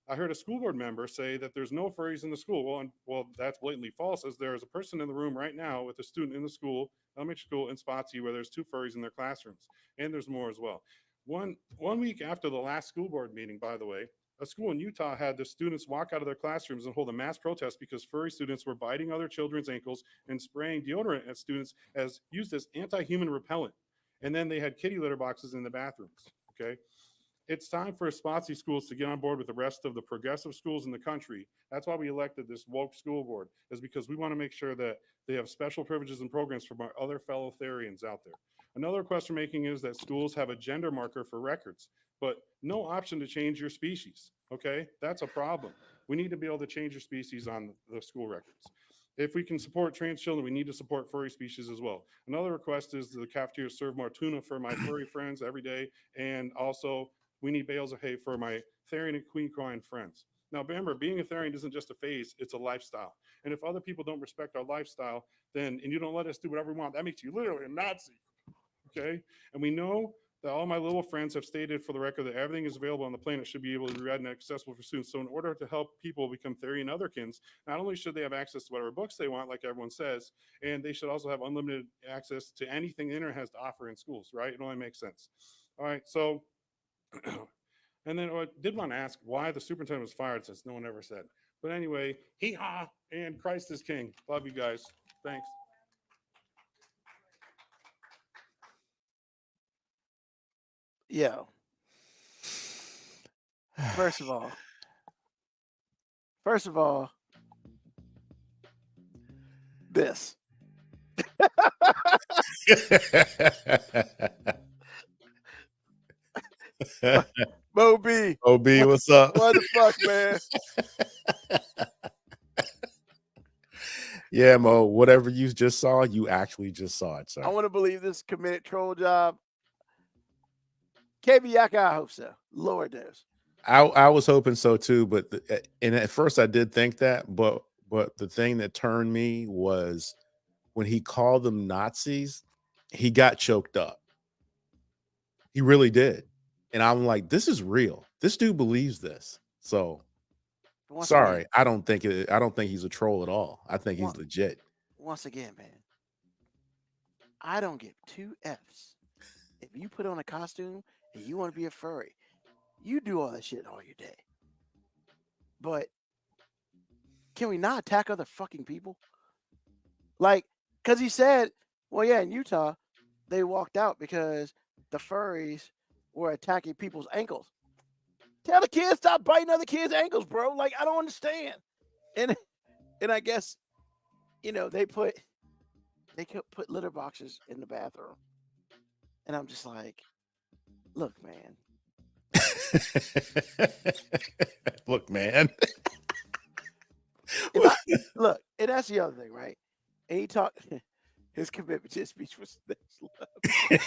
I heard a school board member say that there's no furries in the school. Well, that's blatantly false, as there is a person in the room right now with a student in the school, elementary school in Spotsy, where there's 2 furries in their classrooms, and there's more as well. One week after the last school board meeting, by the way, a school in Utah had the students walk out of their classrooms and hold a mass protest because furry students were biting other children's ankles and spraying deodorant at students as used as anti-human repellent. And then they had kitty litter boxes in the bathrooms. Okay. It's time for Spotsy schools to get on board with the rest of the progressive schools in the country. That's why we elected this woke school board, is because we want to make sure that they have special privileges and programs from our other fellow Therians out there. Another request we're making is that schools have a gender marker for records, but no option to change your species. Okay, that's a problem. We need to be able to change your species on the school records. If we can support trans children, we need to support furry species as well. Another request is the cafeteria serve more tuna for my furry friends every day, and also we need bales of hay for my Therian and Queen Crine friends. Now, remember, being a Therian isn't just a phase, it's a lifestyle. And if other people don't respect our lifestyle, then, and you don't let us do whatever we want, that makes you literally a Nazi. Okay? And we know that all my little friends have stated for the record that everything is available on the planet should be able to be read and accessible for students. So in order to help people become Therian otherkins, not only should they have access to whatever books they want, like everyone says, and they should also have unlimited access to anything the internet has to offer in schools, right? It only makes sense. All right, so and then I did want to ask why the superintendent was fired, since no one ever said. But anyway, hee-haw, and Christ is king. Love you guys. Thanks. Yo, first of all, this. Mo B. OB, what's up? What the fuck, man? Yeah, Mo, whatever you just saw, you actually just saw it, sir. I want to believe this committed troll job. KB Yaka, I hope so. Lord knows. I was hoping so too, but and at first I did think that, but the thing that turned me was when he called them Nazis, he got choked up. He really did. And I'm like, this is real. This dude believes this. So sorry, I don't think he's a troll at all. I think he's legit. Once again, man, I don't give 2 F's. If you put on a costume and you want to be a furry, you do all that shit all your day. But can we not attack other fucking people? Like, because he said, well, yeah, in Utah, they walked out because the furries were attacking people's ankles. Tell the kids stop biting other kids' ankles, bro. Like, I don't understand. And I guess, you know, they could put litter boxes in the bathroom. And I'm just like, look, man. Look, man. Look, and that's the other thing, right? And he talked, his commitment to his speech was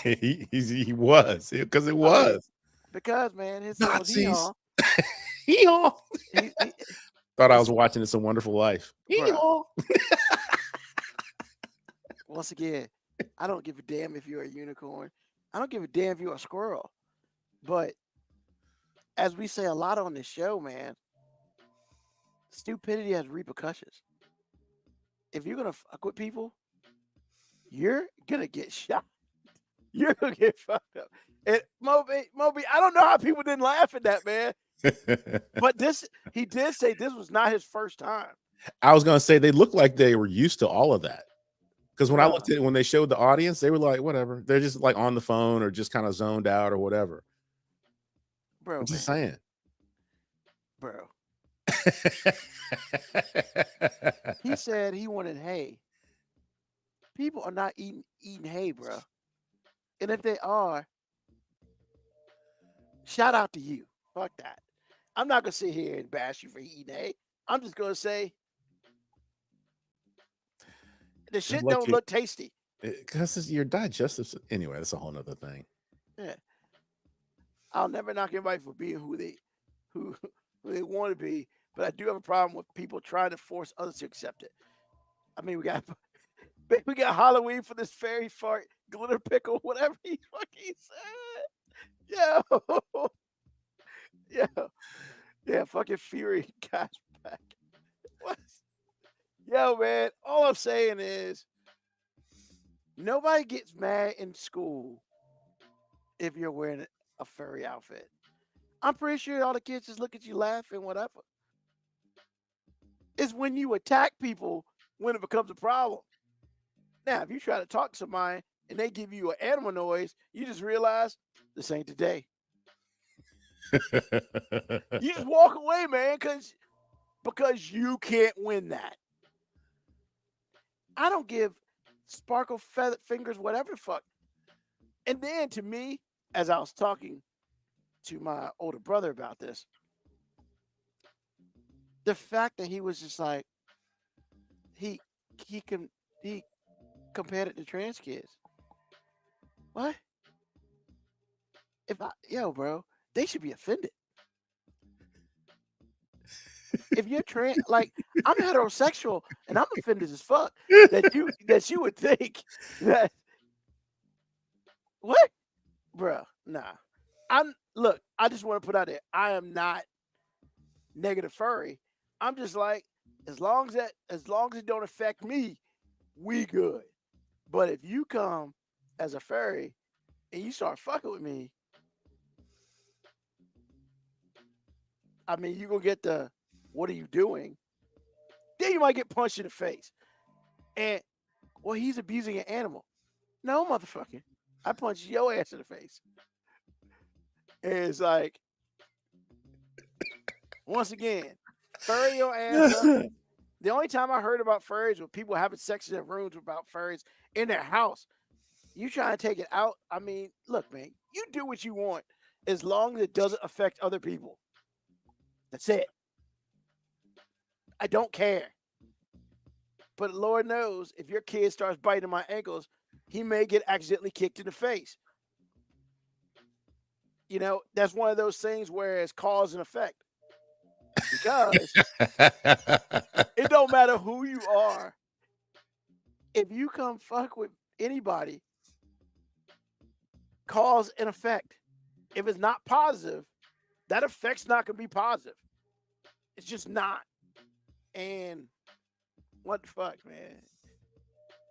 he was, because it was. Because, man, his Nazis. he Thought I was watching It's a Wonderful Life. Once again, I don't give a damn if you're a unicorn. I don't give a damn if you're a squirrel. But as we say a lot on this show, man, stupidity has repercussions. If you're going to fuck with people, you're going to get shot. You're going to get fucked up. And Moby, I don't know how people didn't laugh at that, man. But he did say this was not his first time. I was going to say they looked like they were used to all of that. Because when I looked at it, when they showed the audience, they were like, whatever. They're just like on the phone or just kind of zoned out or whatever. Bro, I'm just saying. Bro. He said he wanted hay. People are not eating hay, bro. And if they are, shout out to you. Fuck that. I'm not going to sit here and bash you for eating hay. I'm just going to say the shit don't look tasty. Because your digestive. Anyway, that's a whole nother thing. Yeah. I'll never knock anybody for being who they want to be, but I do have a problem with people trying to force others to accept it. I mean, we got Halloween for this fairy fart, glitter pickle, whatever he fucking said. Yo, yo, yeah, fucking Fury got back. What? Yo, man, all I'm saying is nobody gets mad in school if you're wearing a furry outfit. I'm pretty sure all the kids just look at you laughing, whatever. It's when you attack people when it becomes a problem. Now, if you try to talk to somebody and they give you an animal noise, you just realize this ain't the day. You just walk away, man, because you can't win that. I don't give sparkle feather fingers, whatever the fuck. And then to me, as I was talking to my older brother about this, the fact that he was just like he compared it to trans kids. What? Bro, they should be offended. If you're trans, like I'm heterosexual and I'm offended as fuck that you would think that what, bro? Nah. I just want to put out there, I am not negative furry. I'm just like, as long as it don't affect me, we good. But if you come as a furry and you start fucking with me, I mean, you're gonna get the what are you doing? Then you might get punched in the face. And well, he's abusing an animal. No, motherfucker. I punched your ass in the face. And it's like, once again, furry your ass up. The only time I heard about furries was people having sex in their rooms about furries in their house. You trying to take it out? I mean, look, man, you do what you want as long as it doesn't affect other people. That's it. I don't care. But Lord knows, if your kid starts biting my ankles, he may get accidentally kicked in the face. You know, that's one of those things where it's cause and effect. Because it don't matter who you are. If you come fuck with anybody, cause and effect. If it's not positive, that effect's not going to be positive. It's just not. And what the fuck, man?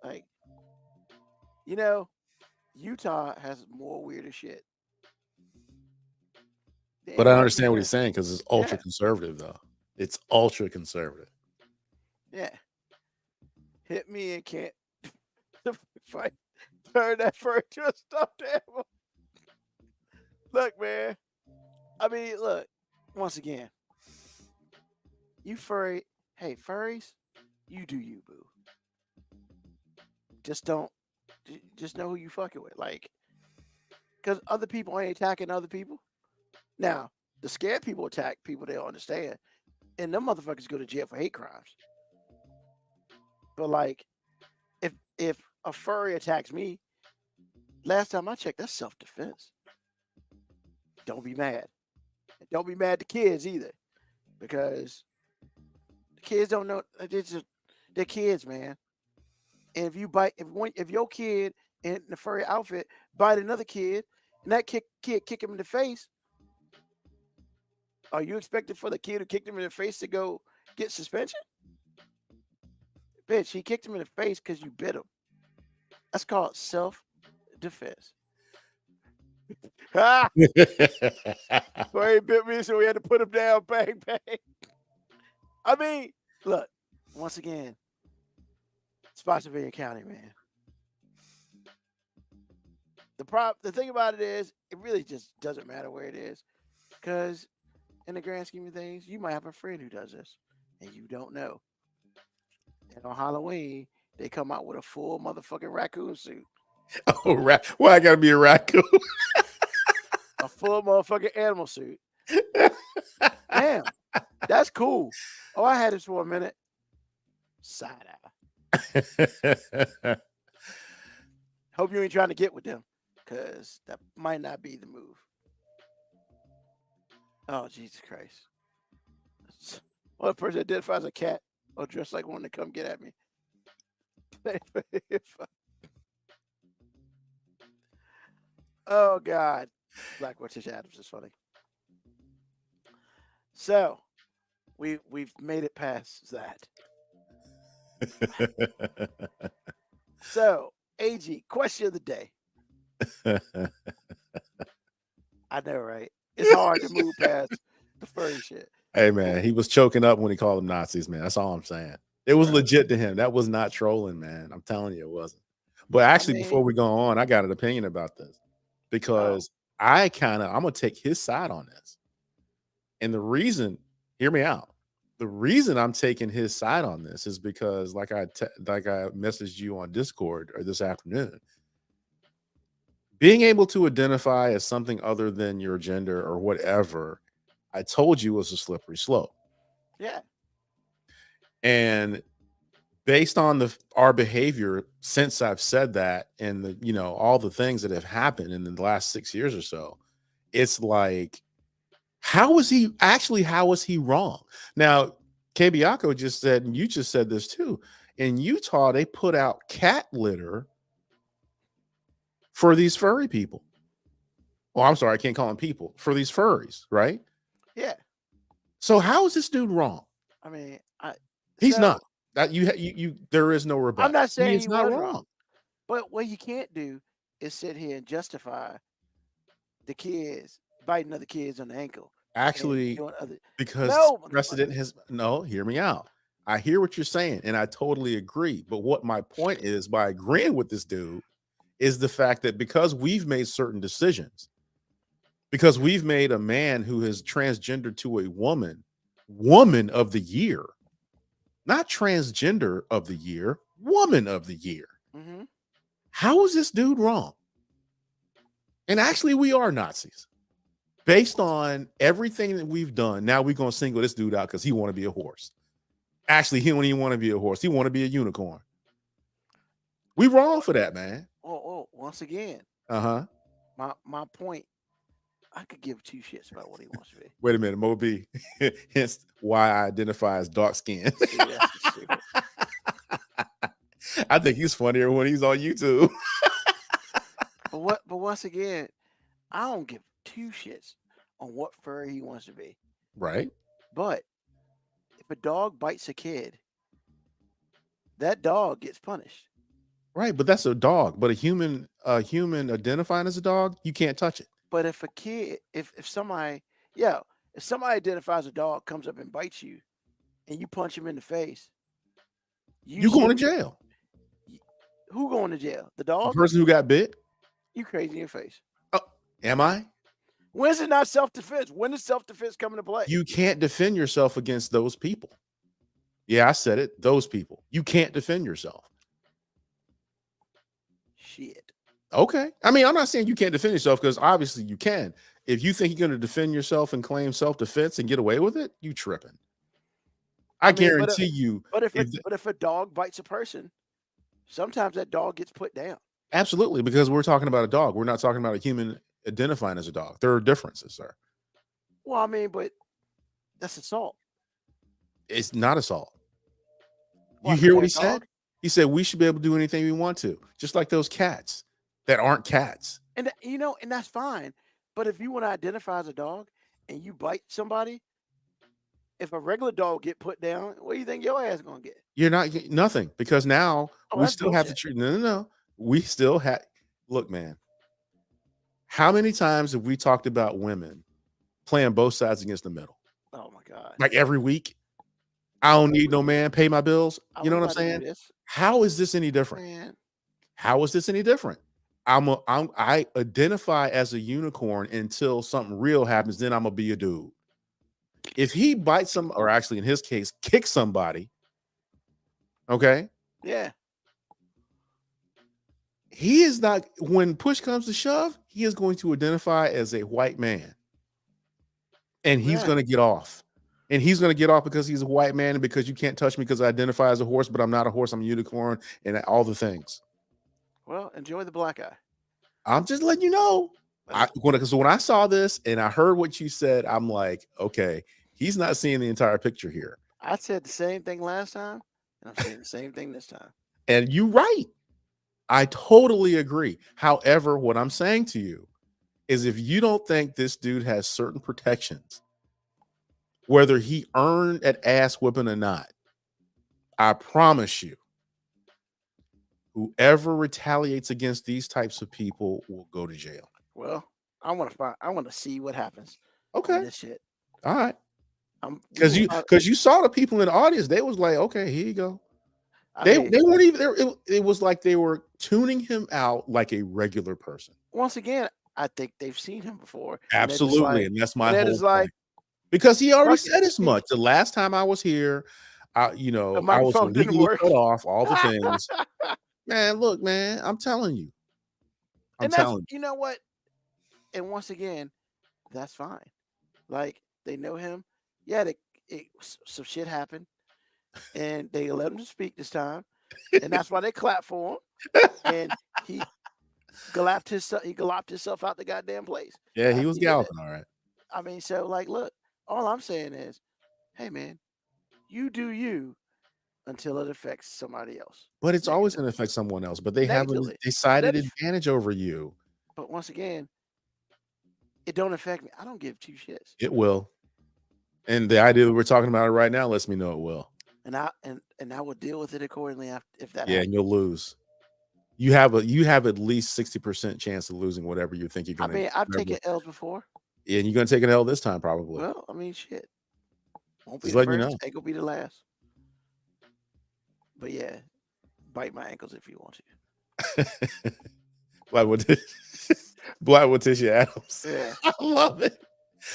Like, you know, Utah has more weirder shit. But I understand what he's saying because it's ultra conservative, though. It's ultra conservative. Yeah. Hit me and can't fight. Turn that fur to a stuffed animal. Look, man. I mean, look. Once again, you furry. Hey, furries, you do you, boo. Just know who you fucking with. Like, because other people ain't attacking other people. Now, the scared people attack people they don't understand. And them motherfuckers go to jail for hate crimes. But like, if a furry attacks me, last time I checked, that's self-defense. Don't be mad. And don't be mad at the kids either. Because the kids don't know. They're kids, man. And if you bite, if your kid in the furry outfit bite another kid, and that kid kick him in the face, are you expecting for the kid who kicked him in the face to go get suspension? Bitch, he kicked him in the face because you bit him. That's called self-defense. So he bit me, so we had to put him down. Bang, bang. I mean, look, once again, Spotsylvania County, man. The thing about it is, it really just doesn't matter where it is, because in the grand scheme of things, you might have a friend who does this, and you don't know. And on Halloween, they come out with a full motherfucking raccoon suit. Oh, well, I gotta be a raccoon. A full motherfucking animal suit. Damn, that's cool. Oh, I had this for a minute. Side eye. Hope you ain't trying to get with them, because that might not be the move. Oh, Jesus Christ. Or a person identifies as a cat or dressed like one to come get at me. Oh God, Black Morticia Adams is funny. So we've made it past that. So AG, question of the day. I know, right? It's hard to move past the furry shit. Hey man, he was choking up when he called them Nazis, man. That's all I'm saying. It was legit to him. That was not trolling, man. I'm telling you, it wasn't. But actually, before mean- we go on, I got an opinion about this because I'm gonna take his side on this. And the reason, hear me out. The reason I'm taking his side on this is because, like I messaged you on Discord or this afternoon, being able to identify as something other than your gender or whatever, I told you was a slippery slope. Yeah. And based on our behavior since I've said that, and all the things that have happened in the last 6 years or so, it's like, how is he wrong? Now, Kebiako just said, and you just said this too, in Utah, they put out cat litter for these furry people. Oh, I'm sorry, I can't call them people, for these furries, right? Yeah. So how is this dude wrong? I mean, He's not. That you there is no rebuttal. I'm not saying he's he not was wrong. But what you can't do is sit here and justify the kids biting other kids on the ankle. Actually, because No, precedent has hear me out. I hear what you're saying, and I totally agree. But what my point is, by agreeing with this dude, is the fact that because we've made certain decisions, because we've made a man who is transgender to a woman of the year, not transgender of the year, woman of the year. Mhm. How is this dude wrong? And actually, we are Nazis. Based on everything that we've done, now we're going to single this dude out because he want to be a horse. Actually, he don't even want to be a horse. He want to be a unicorn. We wrong for that, man. Oh, once again, Uh-huh. my point, I could give two shits about what he wants to be. Wait a minute, Moby. Hence why I identify as dark skinned. See, that's the shit. I think he's funnier when he's on YouTube. But once again, I don't give two shits on what fur he wants to be. Right. But if a dog bites a kid, that dog gets punished. Right, but that's a dog. But a human identifying as a dog, you can't touch it. But if a kid, if somebody identifies a dog, comes up and bites you, and you punch him in the face, You going to jail. Who going to jail? The The dog? person who got bit. You crazy in your face. Am I? When's it not self-defense? When does self-defense come into play? You can't defend yourself against those people. Yeah, I said it. Those people. You can't defend yourself. Shit. Okay. I mean, I'm not saying you can't defend yourself, because obviously you can. If you think you're going to defend yourself and claim self-defense and get away with it, you tripping. I mean, guarantee you. But if a dog bites a person, sometimes that dog gets put down. Absolutely, because we're talking about a dog. We're not talking about a human identifying as a dog. There are differences, sir. Well, I mean, but that's assault. It's not assault. What, You hear what he a dog? said? He said we should be able to do anything we want to, just like those cats that aren't cats. And and that's fine. But if you want to identify as a dog and you bite somebody, if a regular dog get put down, what do you think your ass gonna get? You're not nothing, because now Oh, we that's still have to bullshit. treat. No. We still have. Look, man. How many times have we talked about women playing both sides against the middle? Oh my God. Like every week. I don't need no man, pay my bills. I You know was what I'm about to do saying? this. How is this any different? Man, How is this any different? I identify as a unicorn until something real happens. Then I'm gonna be a dude. If he bites some, or actually in his case, kicks somebody, okay, yeah. he is not. When push comes to shove, he is going to identify as a white man, and he's Yeah. going to get off. And he's going to get off because he's a white man, and because you can't touch me because I identify as a horse, but I'm not a horse. I'm a unicorn, and all the things. Well, enjoy the black eye. I'm just letting you know. Because when I saw this and I heard what you said, I'm like, okay, he's not seeing the entire picture here. I said the same thing last time, and I'm saying the same thing this time. And you're right. I totally agree. However, what I'm saying to you is if you don't think this dude has certain protections, whether he earned an ass whipping or not, I promise you, whoever retaliates against these types of people will go to jail. Well, I want to see what happens. Okay. On this shit. All right. We Because will- you saw the people in the audience, they was like, okay, here you go. I They mean, weren't even there. It was like they were tuning him out like a regular person. once again, I think they've seen him before. and they're just Absolutely. like- And that's my and whole they're just point. like, Because he already fuck it. said as much. The last time I was here, I was microphone didn't legally work. cut off, all the things. Man, look, man, I'm telling you. And that's, you know what? And once again, that's fine. Like, they know him. Yeah, some shit happened, and they let him speak this time, and that's why they clap for him. And he galloped himself out the goddamn place. Yeah, he after was did that. galloping, all right. I mean, so like, look, all I'm saying is, hey man, you do you until it affects somebody else. But it's always going to affect someone else. But they have a Negatively. decided That is- advantage over you. But once again, it don't affect me. I don't give two shits. It will. And the idea that we're talking about it right now lets me know it will. And I will deal with it accordingly if that Yeah, happens. and you'll lose. You have at least 60% chance of losing whatever you think you're I going to. mean, I've taken L's before. Yeah, and you're going to take an L this time, probably. Well, I mean, shit. Won't be Just the letting you first. know. Ain't gonna be the last. But yeah, bite my ankles if you want to. Blackwood Tisha Adams. Yeah. I love it.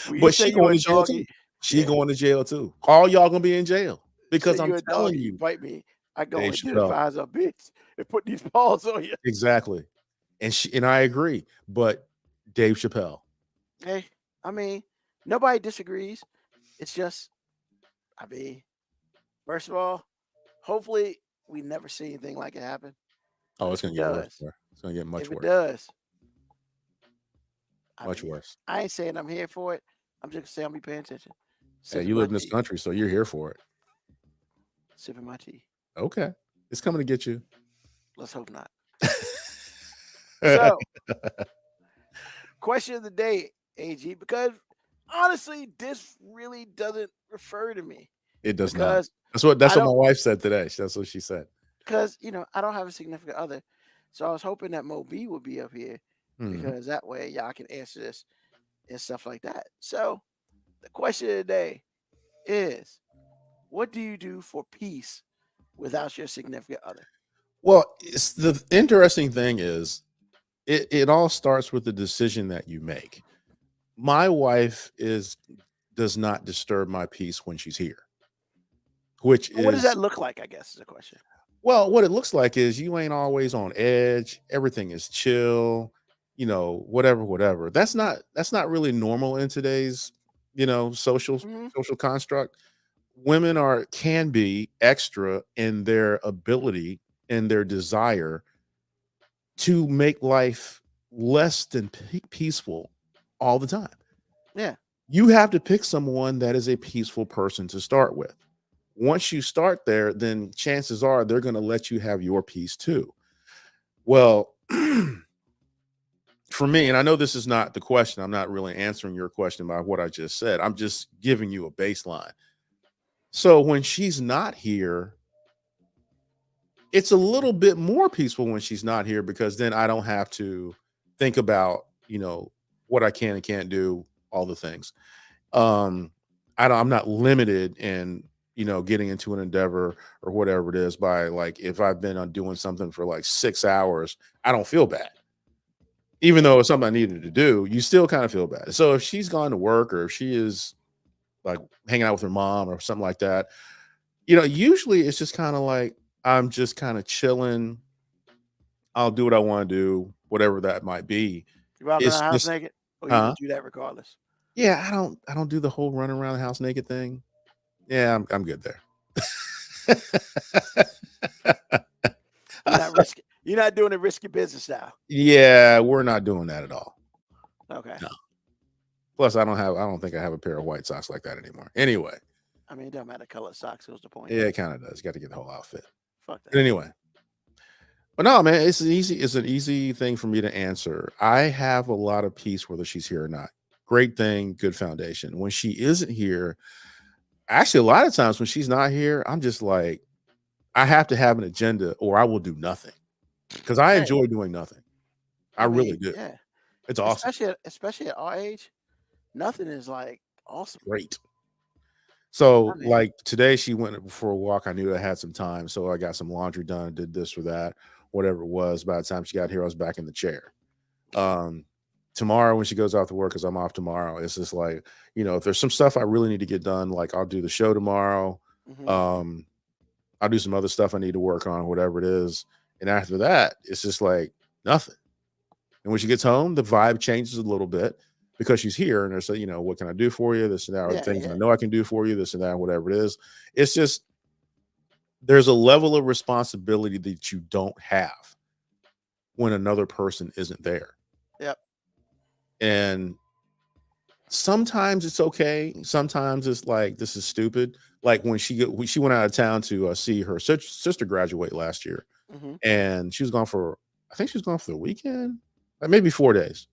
Well, you But say she you going a to jail doggy. too. She Yeah. going to jail too. All y'all gonna be in jail because Say I'm you a telling doggy, you bite me. I go Dave and Chappelle. identify as a bitch and put these paws on you. exactly. And I agree. But Dave Chappelle, Hey, I mean, nobody disagrees. It's just, I mean, first of all, hopefully we never see anything like it happen. oh, it's If gonna it get worse. does- Sir. It's gonna get much if it worse. does, I Much mean, worse. I ain't saying I'm here for it. I'm just saying I'll be paying attention. Yeah, Sipping you my live in this tea. country, so you're here for it. Sipping my tea. Okay, it's coming to get you. Let's hope not. So, question of the day, AG, because honestly, this really doesn't refer to me. It does not. Because That's what I my don't- wife said today. That's what she said. because I don't have a significant other. So I was hoping that Mo B would be up here Mhm. because that way y'all can answer this and stuff like that. So the question of the day is, what do you do for peace without your significant other? Well, it's the interesting thing is it all starts with the decision that you make. My wife does not disturb my peace when she's here. Which What does is that look like? I guess is the question. well, what it looks like is you ain't always on edge. Everything is chill, whatever. That's not really normal in today's, social Mhm. construct. Women can be extra in their ability and their desire to make life less than peaceful all the time. Yeah. You have to pick someone that is a peaceful person to start with. Once you start there, then chances are they're going to let you have your peace too. Well, for me, and I know this is not the question, I'm not really answering your question by what I just said. I'm just giving you a baseline. So when she's not here, it's a little bit more peaceful when she's not here because then I don't have to think about, what I can and can't do, all the things. I'm not limited in, getting into an endeavor or whatever it is by like, if I've been on doing something for like 6 hours, I don't feel bad. Even though it's something I needed to do, you still kind of feel bad. So if she's gone to work or if she is like hanging out with her mom or something like that, usually it's just kind of like, I'm just kind of chilling. I'll do what I want to do, whatever that might be. You walk around It's the house just- naked, or you Huh? just do that regardless. Yeah, I don't do the whole run around the house naked thing. Yeah, I'm good there. You're not doing a risky business now. Yeah, we're not doing that at all. Okay. No. Plus, I don't think I have a pair of white socks like that anymore. Anyway, I mean, it doesn't matter color socks. Was the point? Yeah, it kind of does. You got to get the whole outfit. Fuck But that. anyway, but no, man, it's an easy thing for me to answer. I have a lot of peace whether she's here or not. Great thing, good foundation. When she isn't here, actually, a lot of times when she's not here, I'm just like, I have to have an agenda or I will do nothing because I Hey, enjoy doing nothing. I I really mean, do. yeah. It's awesome. Especially at our age, nothing is like awesome. Great. I So, mean, like today, she went for a walk. I knew I had some time, so I got some laundry done, did this or that, whatever it was. By the time she got here, I was back in the chair. Tomorrow, when she goes off to work, because I'm off tomorrow, it's just like, if there's some stuff I really need to get done, like I'll do the show tomorrow. mhm. I'll do some other stuff I need to work on, whatever it is. And after that, it's just like nothing. And when she gets home, the vibe changes a little bit because she's here and there's what can I do for you? This and that, or Yeah, things yeah. I know I can do for you, this and that, whatever it is. It's just there's a level of responsibility that you don't have when another person isn't there. Yep. And sometimes it's okay. Sometimes it's like, this is stupid. Like when she went out of town to see her sister graduate last year, hmm and she was gone for, I think she was gone for the weekend, like maybe 4 days.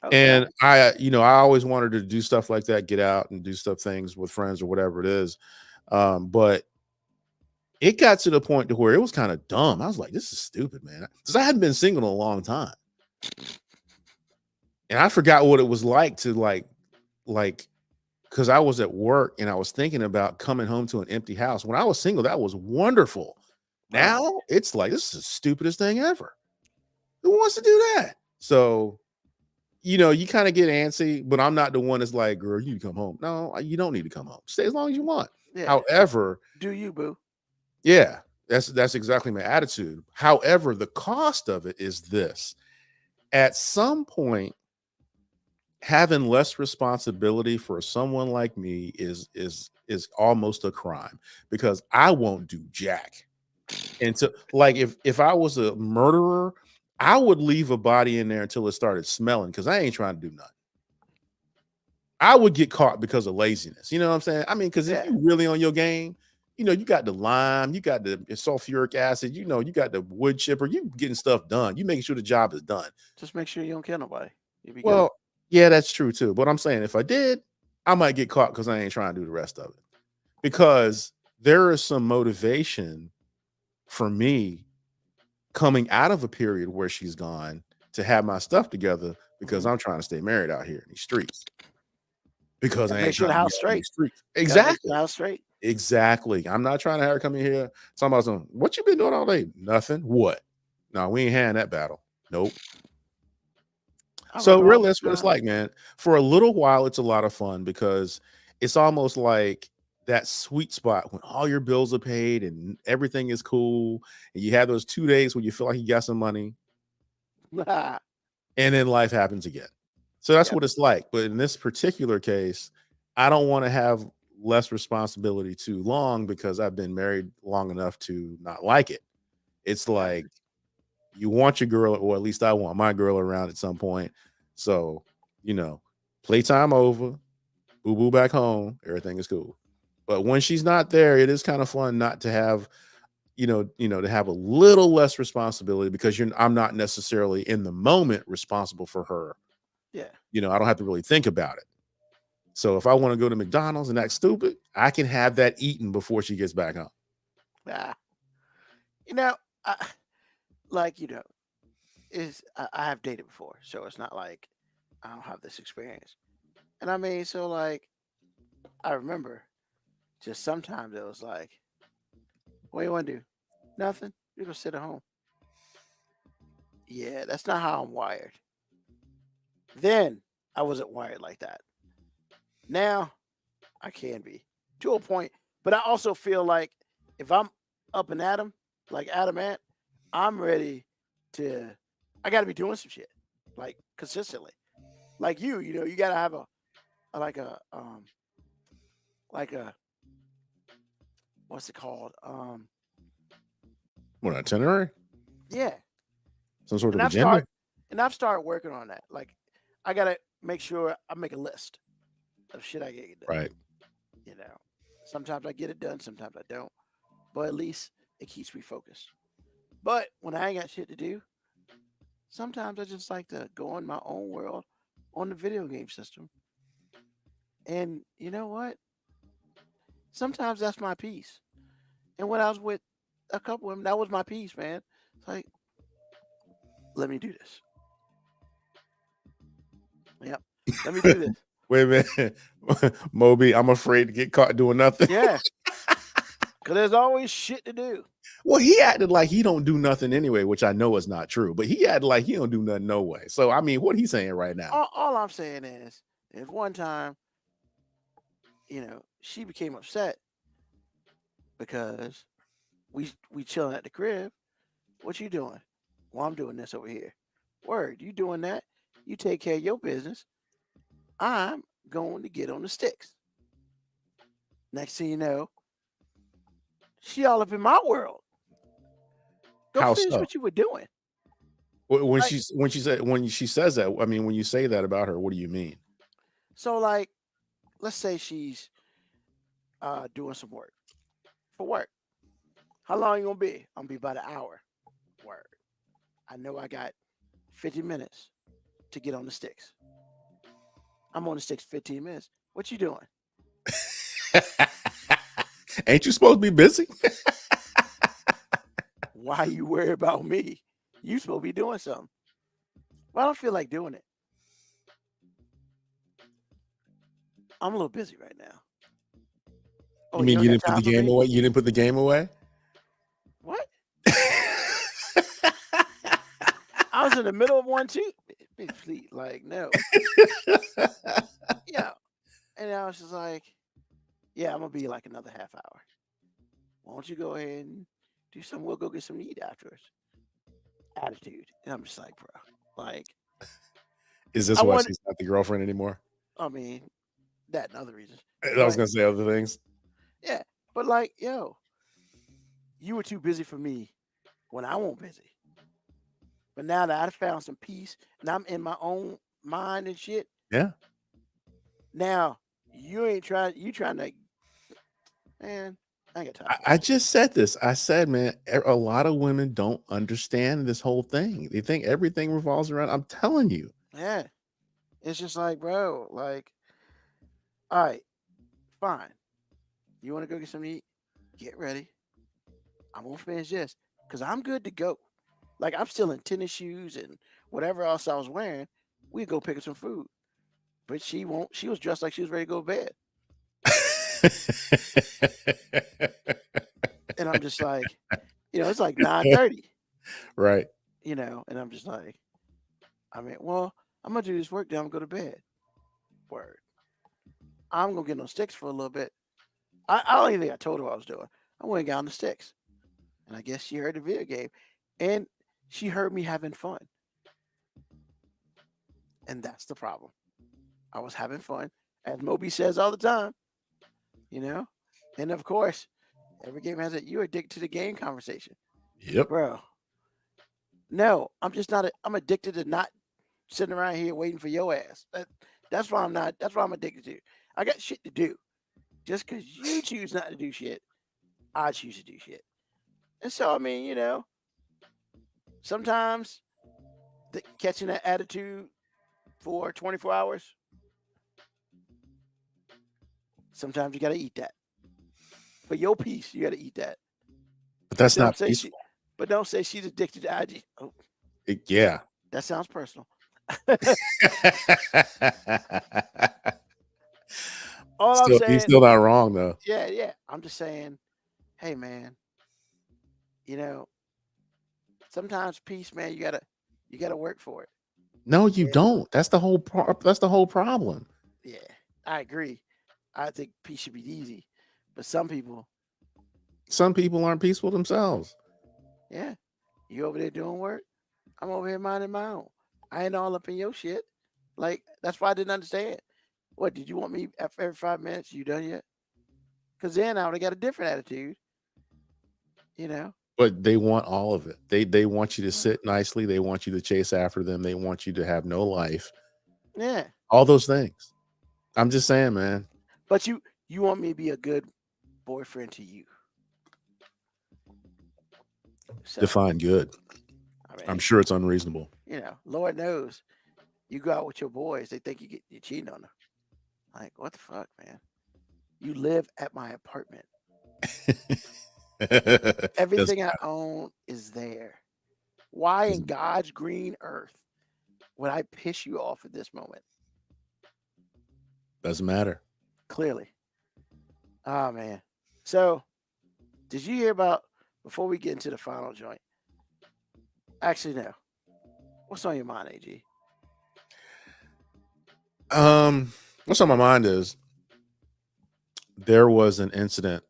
Okay. And I always wanted to do stuff like that, get out and do things with friends or whatever it is. But it got to the point to where it was kind of dumb. I was like, this is stupid, man. Because I hadn't been single in a long time. And I forgot what it was like to like, because I was at work and I was thinking about coming home to an empty house. When I was single, that was wonderful. Now it's like, this is the stupidest thing ever. Who wants to do that? So, you kind of get antsy, but I'm not the one that's like, girl, you need to come home. No, you don't need to come home. Stay as long as you want. Yeah. However, Do you, boo? yeah, that's exactly my attitude. However, the cost of it is this. At some point, having less responsibility for someone like me is almost a crime because I won't do jack. And so, like, if I was a murderer, I would leave a body in there until it started smelling because I ain't trying to do nothing. I would get caught because of laziness. You know what I'm saying? I mean, because if you really on your game, you got the lime, you got the sulfuric acid, you got the wood chipper, you getting stuff done. You making sure the job is done. Just make sure you don't kill nobody. You'll be Well, yeah, that's true too. But I'm saying if I did, I might get caught because I ain't trying to do the rest of it. Because there is some motivation for me coming out of a period where she's gone to have my stuff together because I'm trying to stay married out here in these streets. Because I ain't make sure the trying to house be out in these straight. streets. Exactly. The house straight. Exactly. I'm not trying to have her come in here talking about something. What you been doing all day? Nothing. What? No, we ain't having that battle. Nope. So really, that's what it's like, man. For a little while, it's a lot of fun because it's almost like that sweet spot when all your bills are paid and everything is cool, and you have those 2 days where you feel like you got some money, and then life happens again. So that's what it's like. But in this particular case, I don't want to have less responsibility too long because I've been married long enough to not like it. It's like you want your girl, or at least I want my girl around at some point. So, playtime over, boo boo back home, everything is cool. But when she's not there, it is kind of fun not to have, to have a little less responsibility because I'm not necessarily in the moment responsible for her. Yeah. I don't have to really think about it. So if I want to go to McDonald's and act stupid, I can have that eaten before she gets back home. I have dated before, so it's not like I don't have this experience. And I mean, so like, I remember just sometimes it was like, what do you want to do? Nothing. You're going to sit at home. Yeah, that's not how I'm wired. Then I wasn't wired like that. Now I can be to a point, but I also feel like if I'm up and at 'em, like Adam Ant, I'm ready to, I got to be doing some shit like consistently. Like you got to have a what's it called? What, itinerary? Yeah. Some sort of And agenda? I've started working on that. Like, I gotta make sure I make a list of shit I get done. Right. Sometimes I get it done, sometimes I don't. But at least it keeps me focused. But when I ain't got shit to do, sometimes I just like to go in my own world on the video game system. And you know what? Sometimes that's my peace. And when I was with a couple of them, that was my peace, man. It's like, let me do this. Yep. Let me do this. Wait a minute, Moby. I'm afraid to get caught doing nothing. Yeah. Because there's always shit to do. Well, he acted like he don't do nothing anyway, which I know is not true. But he acted like he don't do nothing no way. So I mean, what he's saying right now? All I'm saying is one time, she became upset because we chilling at the crib. What you doing? Well, I'm doing this over here. Word, you doing that? You take care of your business. I'm going to get on the sticks. Next thing you know, she all up in my world. Go How finish so? what you were doing. When Like- she says that, I mean, when you say that about her, what do you mean? So, like, let's say she's doing some work. For work. How long you gonna be? I'm gonna be about an hour. Word. I know I got 50 minutes to get on the sticks. I'm on the sticks 15 minutes. What you doing? Ain't you supposed to be busy? Why you worry about me? You supposed to be doing something. Well, I don't feel like doing it. I'm a little busy right now. Oh, You mean don't you got didn't put time the for game me? away? You didn't put the game away? What? I was in the middle of one too. Big fleet, like no. Yeah. And I was just like, yeah, I'm gonna be like another half hour. Why don't you go ahead and do something? We'll go get some to eat afterwards. Attitude. And I'm just like, bro, like, Is this I why want- she's not the girlfriend anymore? I mean, that and other reasons. I was gonna say other things. Yeah. But like, yo, you were too busy for me when I wasn't busy. But now that I found some peace and I'm in my own mind and shit, Yeah. now you trying to, man, I ain't got time. I just said this. I said, man, a lot of women don't understand this whole thing. They think everything revolves around. I'm telling you. Yeah. It's just like, bro, like, all right, fine. You want to go get something to eat? Get ready. I'm going to finish this because I'm good to go. Like, I'm still in tennis shoes and whatever else I was wearing. We go pick up some food. But she won't. She was dressed like she was ready to go to bed. And I'm just like, it's like 9:30, Right. and I'm just like, well, I'm going to do this work, then I'm going to go to bed. Word. I'm going to get on sticks for a little bit. I don't even think I told her what I was doing. I went and got on the sticks. And I guess she heard the video game. And she heard me having fun. And that's the problem. I was having fun, as Moby says all the time, And of course, every game has it. You're addicted to the game conversation, Yep. bro. No, I'm just not. I'm addicted to not sitting around here waiting for your ass. That's why I'm not. That's why I'm addicted to. I got shit to do. Just because you choose not to do shit, I choose to do shit. And so, I mean, sometimes catching that attitude for 24 hours, sometimes you got to eat that. For your peace, you got to eat that. But that's Don't not say peaceful. But don't say she's addicted to IG. Oh, Yeah. that sounds personal. All I'm He's saying, still not wrong though. yeah. I'm just saying, hey, man, sometimes peace, man, you gotta work for it. No, you Yeah. don't. That's the whole problem. Yeah, I agree. I think peace should be easy, but some people, aren't peaceful themselves. yeah, you over there doing work, I'm over here minding my own. I ain't all up in your shit. Like, that's why I didn't understand. What, did you want me after every 5 minutes? You done yet? Because then I would have got a different attitude. But they want all of it. They want you to sit nicely. They want you to chase after them. They want you to have no life. Yeah. All those things. I'm just saying, man. But you want me to be a good boyfriend to you? So, Define good. I mean, I'm sure it's unreasonable. you know, Lord knows, you go out with your boys, they think you cheating on them. Like, what the fuck, man? You live at my apartment. Everything I own is there. Why in God's green earth would I piss you off at this moment? Doesn't matter. Clearly. Oh man. So, did you hear about, before we get into the final joint? Actually, no. What's on your mind, AG? What's on my mind is there was an incident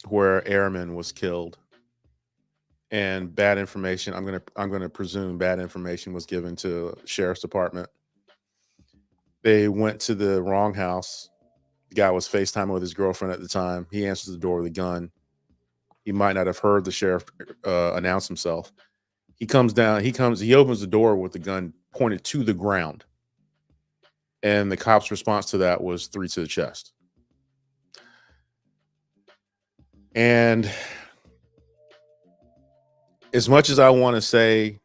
where airman was killed, and bad information. I'm gonna presume bad information was given to sheriff's department. They went to the wrong house. The guy was FaceTiming with his girlfriend at the time. He answers the door with a gun. He might not have heard the sheriff announce himself. He comes down. He opens the door with the gun pointed to the ground. And the cop's response to that was 3 to the chest. And as much as I want to say,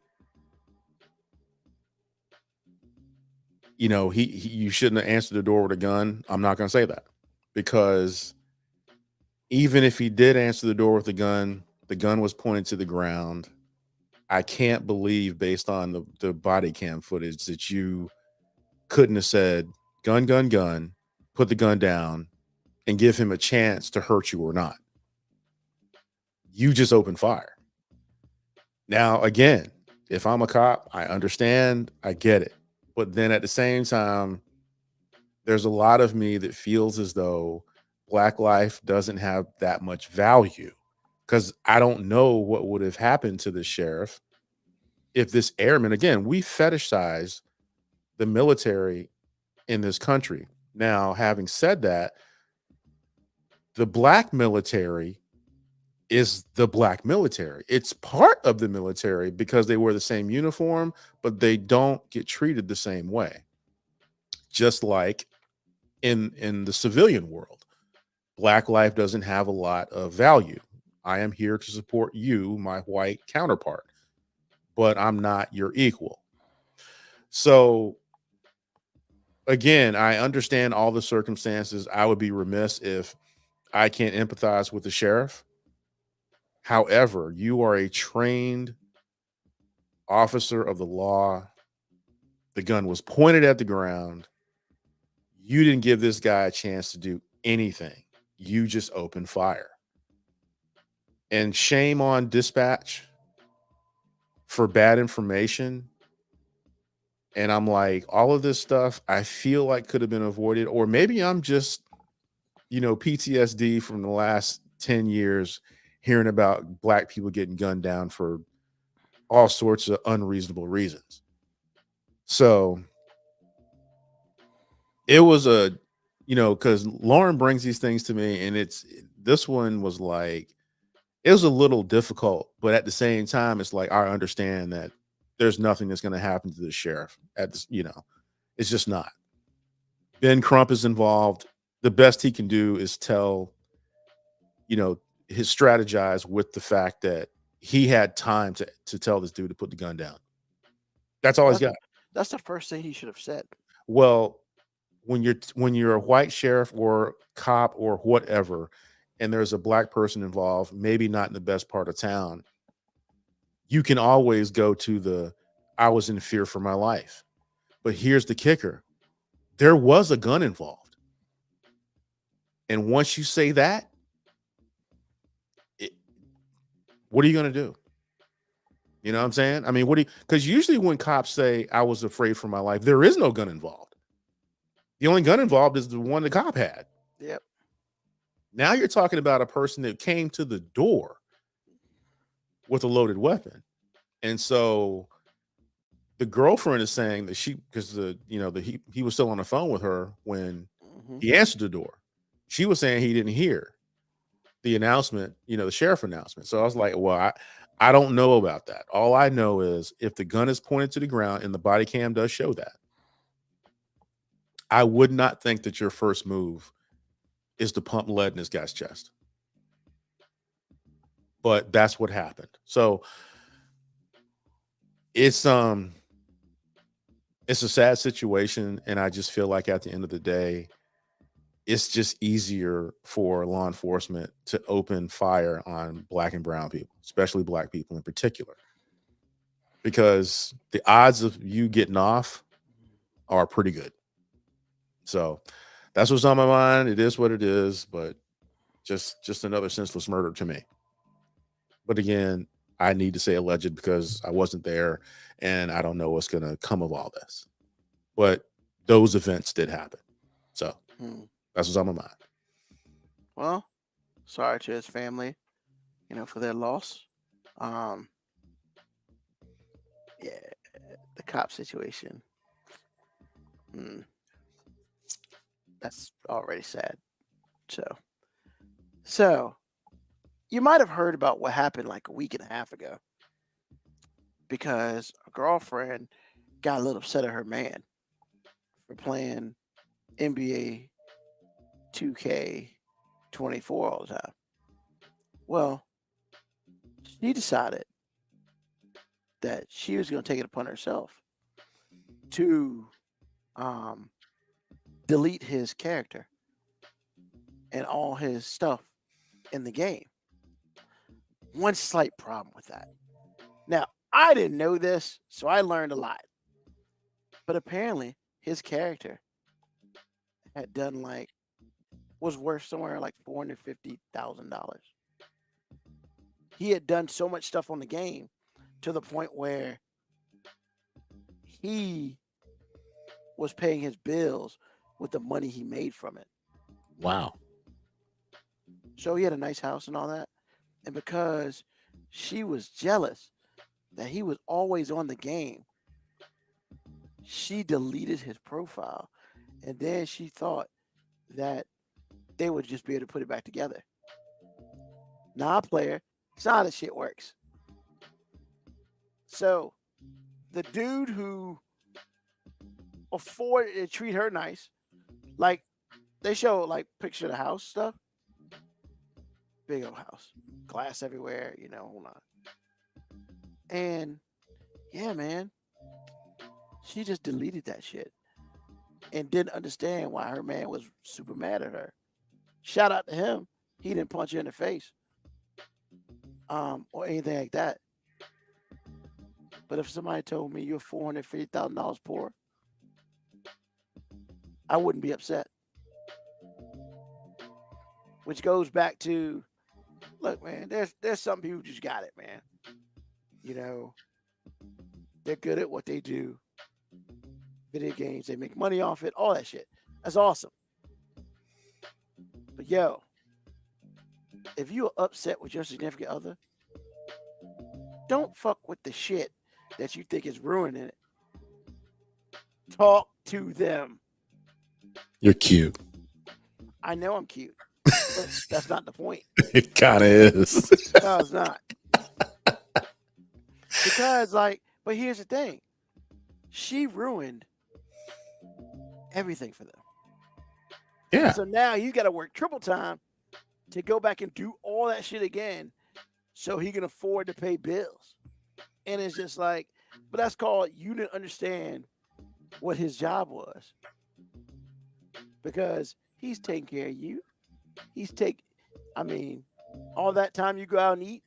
you know, you shouldn't have answered the door with a gun, I'm not going to say that, because even if he did answer the door with the gun was pointed to the ground. I can't believe, based on the body cam footage, that you couldn't have said gun, gun, gun, put the gun down, and give him a chance to hurt you or not. You just opened fire. Now, again, if I'm a cop, I understand, I get it. But then at the same time, there's a lot of me that feels as though Black life doesn't have that much value, because I don't know what would have happened to the sheriff if this airman, again, we fetishize the military in this country. Now, having said that, the Black military is the Black military. It's part of the military because they wear the same uniform, but they don't get treated the same way. Just like in the civilian world, Black life doesn't have a lot of value. I am here to support you, my white counterpart, but I'm not your equal. So again, I understand all the circumstances. I would be remiss if I can't empathize with the sheriff. However, you are a trained officer of the law. The gun was pointed at the ground. You didn't give this guy a chance to do anything. You just opened fire. And shame on dispatch for bad information. And I'm like, all of this stuff I feel like could have been avoided. Or maybe I'm just, PTSD from the last 10 years hearing about Black people getting gunned down for all sorts of unreasonable reasons. So it was because Lauren brings these things to me, and this one was like, it was a little difficult, but at the same time, it's like, I understand that there's nothing that's going to happen to the sheriff at this, it's just not. Ben Crump is involved. The best he can do is strategize with the fact that he had time to tell this dude to put the gun down. That's all he's got. That's the first thing he should have said. Well, when you're a white sheriff or cop or whatever, and there's a Black person involved, maybe not in the best part of town, you can always go to I was in fear for my life. But here's the kicker. There was a gun involved. And once you say that, what are you going to do? You know what I'm saying? I mean, because usually when cops say I was afraid for my life, there is no gun involved. The only gun involved is the one the cop had. Yep. Now you're talking about a person that came to the door with a loaded weapon. And so the girlfriend is saying that he was still on the phone with her when he answered the door. She was saying he didn't hear the announcement, the sheriff announcement. So I was like, well, I don't know about that. All I know is if the gun is pointed to the ground, and the body cam does show that, I would not think that your first move is to pump lead in this guy's chest. But that's what happened. So it's a sad situation, and I just feel like at the end of the day, it's just easier for law enforcement to open fire on black and brown people, especially black people in particular, because the odds of you getting off are pretty good. So that's what's on my mind. It is what it is, but just another senseless murder to me. But again, I need to say alleged because I wasn't there and I don't know what's going to come of all this. But those events did happen. So that's what's on my mind. Well, sorry to his family, for their loss. Yeah, the cop situation. That's already sad. So you might have heard about what happened like a week and a half ago, because a girlfriend got a little upset at her man for playing NBA 2K24 all the time. Well, she decided that she was going to take it upon herself to delete his character and all his stuff in the game. One slight problem with that. Now, I didn't know this, so I learned a lot. But apparently, his character had done was worth somewhere like $450,000. He had done so much stuff on the game to the point where he was paying his bills with the money he made from it. Wow. So he had a nice house and all that. And because she was jealous that he was always on the game, she deleted his profile. And then she thought that they would just be able to put it back together. Nah, player, it's not how this shit works. So the dude who afforded to treat her nice, like they show picture of the house stuff. Big old house, glass everywhere, hold on. And yeah, man, she just deleted that shit and didn't understand why her man was super mad at her. Shout out to him. He didn't punch her in the face or anything like that. But if somebody told me you're $450,000 poor, I wouldn't be upset. Which goes back to, look, man, there's some people who just got it, man. They're good at what they do. Video games, they make money off it, all that shit. That's awesome. But yo, if you're upset with your significant other, don't fuck with the shit that you think is ruining it. Talk to them. You're cute. I know I'm cute, but that's not the point. It kind of is. No, it's not. Because, but here's the thing. She ruined everything for them. Yeah. So now you got to work triple time to go back and do all that shit again so he can afford to pay bills. And it's just but that's called you didn't understand what his job was. Because he's taking care of you. All that time you go out and eat,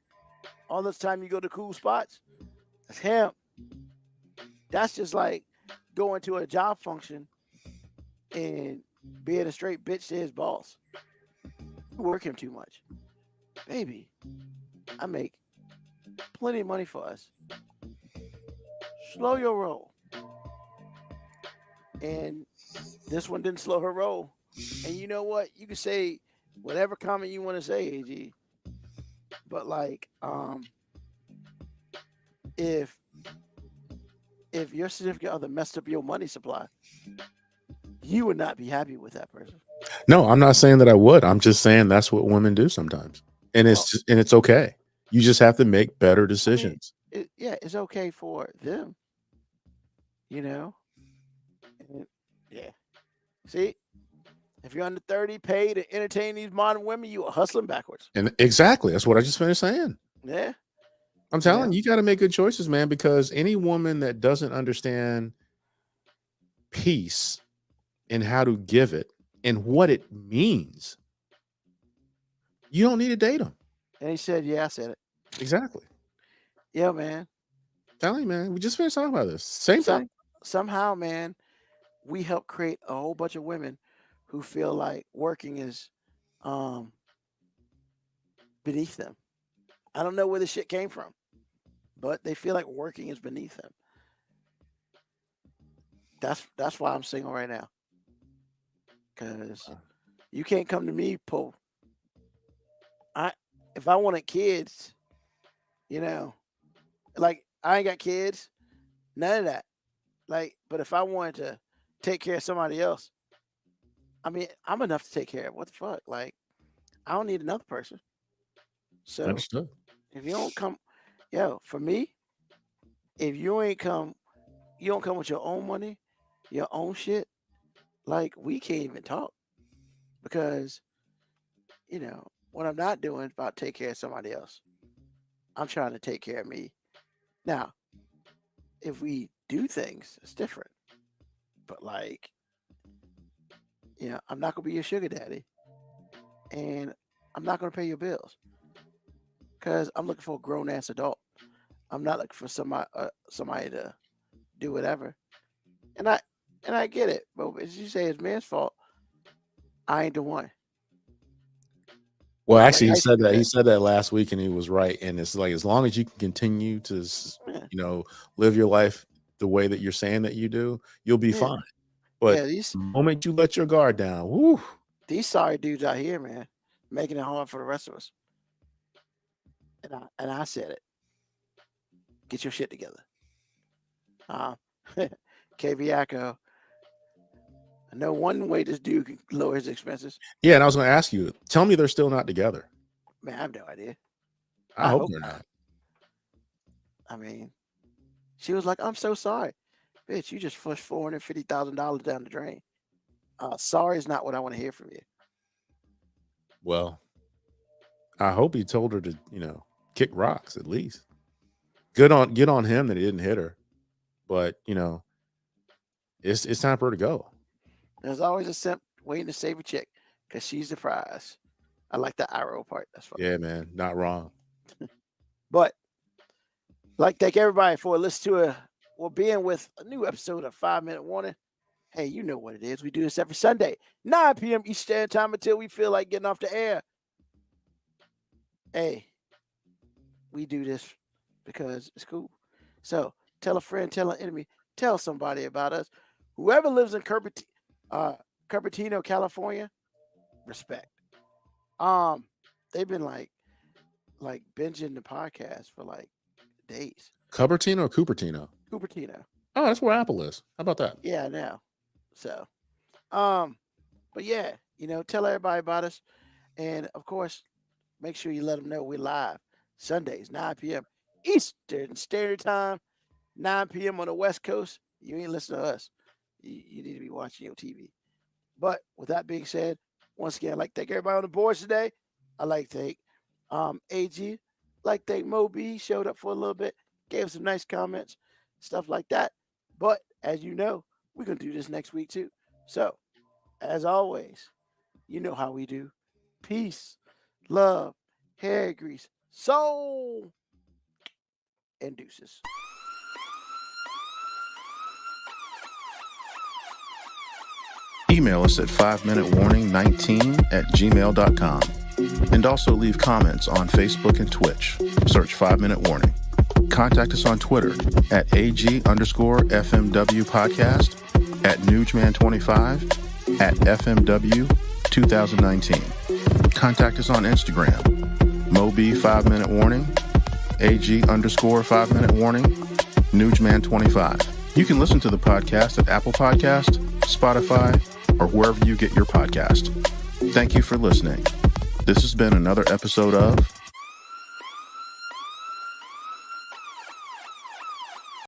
all this time you go to cool spots, that's him. That's just like going to a job function and being a straight bitch to his boss. You work him too much. Baby, I make plenty of money for us. Slow your roll. And this one didn't slow her roll. And you know what? You can say whatever comment you want to say, AG. But if your significant other messed up your money supply, you would not be happy with that person. No, I'm not saying that I would. I'm just saying that's what women do sometimes, and it's okay. You just have to make better decisions. It's okay for them. Yeah. See, If you're under 30, pay to entertain these modern women, you are hustling backwards. And exactly, that's what I just finished saying. Yeah. I'm telling you, you got to make good choices, man, because any woman that doesn't understand peace and how to give it and what it means, you don't need to date them. And he said, yeah, I said it. Exactly. Yeah, man. Telling you, man, we just finished talking about this. Same thing. Somehow, man, we help create a whole bunch of women who feel like working is beneath them. I don't know where this shit came from, but they feel like working is beneath them. That's why I'm single right now. Because you can't come to me, Poe. If I wanted kids, you know, like I ain't got kids, none of that. Like, but if I wanted to take care of somebody else, I mean, I'm enough to take care of. What the fuck? Like, I don't need another person. So Understood. if you don't come, for me, if you ain't come, you don't come with your own money, your own shit, like we can't even talk. Because, you know, what I'm not doing is about to take care of somebody else. I'm trying to take care of me. Now, if we do things, it's different. But like, you know, I'm not gonna be your sugar daddy, and I'm not gonna pay your bills, because I'm looking for a grown ass adult. I'm not looking for somebody to do whatever. And I get it, but as you say, it's man's fault. I ain't the one. Well, actually, he said that. He said that last week, and he was right. And it's like, as long as you can continue to, you know, live your life the way that you're saying that you do, you'll be fine. But the moment you let your guard down, whoo, these sorry dudes out here, man, making it hard for the rest of us. And I said it. Get your shit together. KB Echo. I know one way this dude can lower his expenses. Yeah, and I was going to ask you, tell me they're still not together. Man, I have no idea. I hope they're not. I mean, she was like, I'm so sorry. Bitch, you just flushed $450,000 down the drain. Sorry is not what I want to hear from you. Well, I hope he told her to, you know, kick rocks at least. Get on him that he didn't hit her. But, you know, it's time for her to go. There's always a simp waiting to save a chick because she's the prize. I like the IRO part. That's fun. Yeah, man. Not wrong. But I'd like to thank everybody for listening to being with a new episode of 5 Minute Warning. Hey, you know what it is. We do this every Sunday, 9 p.m. Eastern Standard Time, until we feel like getting off the air. Hey, we do this because it's cool. So tell a friend, tell an enemy, tell somebody about us. Whoever lives in Cupertino, California, respect. They've been like binging the podcast for like days. Cupertino or Cupertino? Cupertino. Oh, that's where Apple is. How about that? Yeah, I know. So, but yeah, you know, tell everybody about us, and of course, make sure you let them know we're live Sundays, 9 p.m. Eastern Standard Time, 9 p.m. on the West Coast. You ain't listening to us. You need to be watching your TV. But with that being said, once again, I'd like to thank everybody on the boards today. I'd like to thank AG. I'd like to thank Mo B. Showed up for a little bit, gave some nice comments, stuff like that. But as you know, we're going to do this next week too. So, as always, you know how we do. Peace, love, hair grease, soul, and deuces. Email us at 5minutewarning19@gmail.com. And also leave comments on Facebook and Twitch. Search 5 Minute Warning. Contact us on Twitter at AG_FMW podcast, at Newsman25, at FMW 2019. Contact us on Instagram, Moby 5 Minute Warning, AG_5 Minute Warning, Newsman25. You can listen to the podcast at Apple Podcast, Spotify, or wherever you get your podcast. Thank you for listening. This has been another episode of